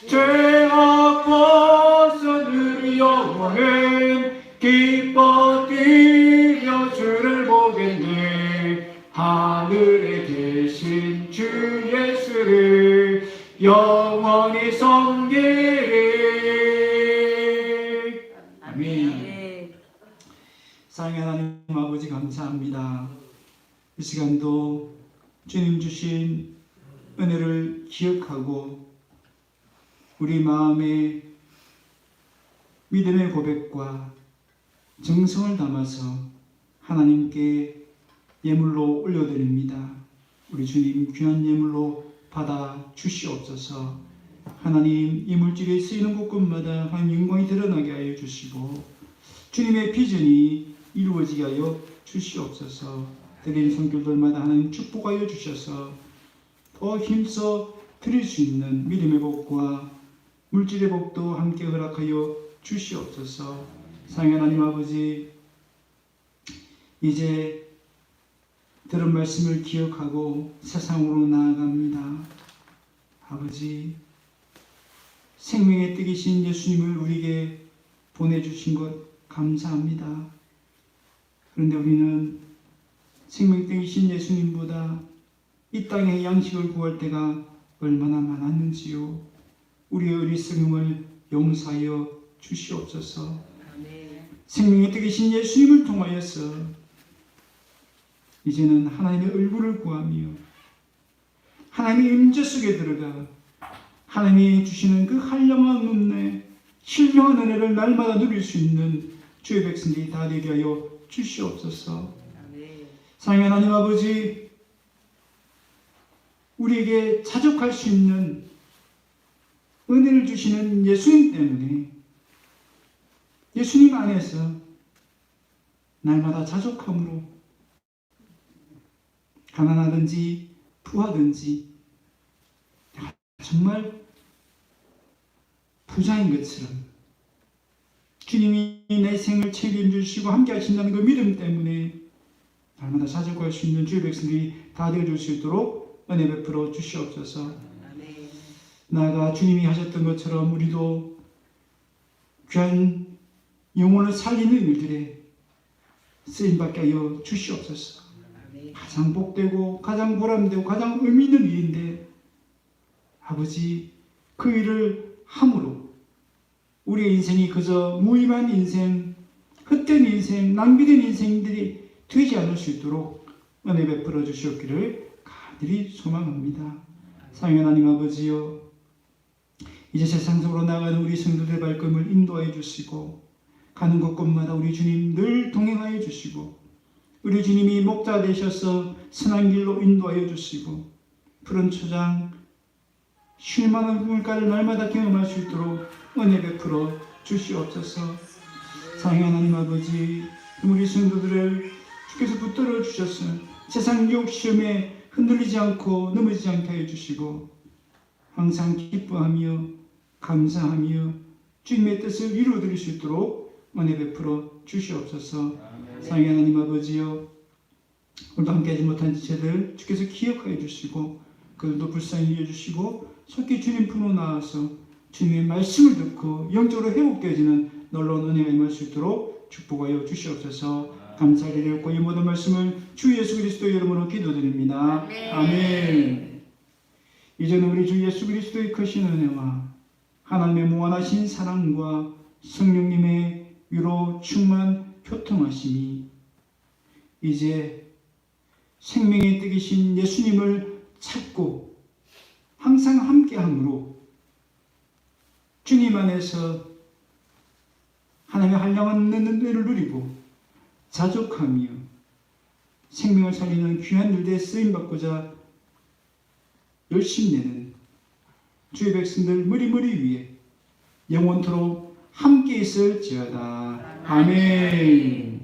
죄악 벗어는 영혼은 기뻐 뛰며 주를 보겠네. 하늘에 계신 주 예수를 영원히 섬기리. 아멘. 사랑의 하나님 아버지 감사합니다. 이 시간도 주님 주신 은혜를 기억하고 우리 마음에 믿음의 고백과 정성을 담아서 하나님께 예물로 올려드립니다. 우리 주님 귀한 예물로 받아 주시옵소서. 하나님 이 물질이 쓰이는 곳곳마다 하나님 영광이 드러나게 하여 주시고 주님의 비전이 이루어지게 하여 주시옵소서. 드린 성결들마다 하나님 축복하여 주셔서 더 힘써 드릴 수 있는 믿음의 복과 물질의 복도 함께 허락하여 주시옵소서. 사랑하는 하나님 아버지, 이제 들은 말씀을 기억하고 세상으로 나아갑니다. 아버지, 생명의 뜻이신 예수님을 우리에게 보내주신 것 감사합니다. 그런데 우리는 생명이신 예수님보다 이 땅의 양식을 구할 때가 얼마나 많았는지요. 우리의 어리석음을 용서하여 주시옵소서. 생명의 뜻이신 예수님을 통하여서 이제는 하나님의 얼굴을 구하며 하나님의 임재 속에 들어가 하나님이 주시는 그 한량한 은혜, 신령한 은혜를 날마다 누릴 수 있는 주의 백성들이 다 되게 하여 주시옵소서. 사랑하는 하나님 아버지, 우리에게 자족할 수 있는 은혜를 주시는 예수님 때문에, 예수님 안에서 날마다 자족함으로 가난하든지 부하든지 정말 부자인 것처럼 주님이 내 생을 책임져 주시고 함께 하신다는 그 믿음 때문에 날마다 자족할 수 있는 주의 백성들이 다 되어줄 수 있도록 은혜 베풀어 주시옵소서. 나아가 주님이 하셨던 것처럼 우리도 귀한 영혼을 살리는 일들에 쓰임받게 하여 주시옵소서. 가장 복되고 가장 보람되고 가장 의미 있는 일인데 아버지, 그 일을 함으로 우리의 인생이 그저 무의미한 인생, 헛된 인생, 낭비된 인생들이 되지 않을 수 있도록 은혜 베풀어 주시옵기를 간절히 소망합니다. 사랑하는 하나님 아버지여, 이제 세상 속으로 나가는 우리 성도들의 발걸음을 인도하여 주시고 가는 곳곳마다 우리 주님 늘 동행하여 주시고 우리 주님이 목자 되셔서 선한 길로 인도하여 주시고 푸른 초장 쉴만한 물가를 날마다 경험할 수 있도록 은혜 베풀어 주시옵소서. 사랑하는 하나님 아버지, 우리 성도들을 주께서 붙들어 주셔서 세상 유혹 시험에 흔들리지 않고 넘어지지 않게 하여 주시고 항상 기뻐하며 감사하며 주님의 뜻을 이루어 드릴 수 있도록 은혜 베풀어 주시옵소서. 사랑하는 하나님 아버지여, 오늘도 함께하지 못한 지체들 주께서 기억하여 주시고 그들도 불쌍히 여겨주시고 속히 주님 품으로 나와서 주님의 말씀을 듣고 영적으로 회복되어지는 놀라운 은혜가 임할 수 있도록 축복하여 주시옵소서. 감사드리고 이 모든 말씀을 주 예수 그리스도의 이름으로 기도드립니다. 아멘. 이제는 우리 주 예수 그리스도의 크신 은혜와 하나님의 무한하신 사랑과 성령님의 위로 충만 교통하심이 이제 생명의 뜻이신 예수님을 찾고 항상 함께함으로 주님 안에서 하나님의 한량한 은혜를 누리고 자족하며 생명을 살리는 귀한 일들에 쓰임받고자 열심히 내는 주의 백성들 머리머리 위에 영원토록 함께 있을지어다. 아멘.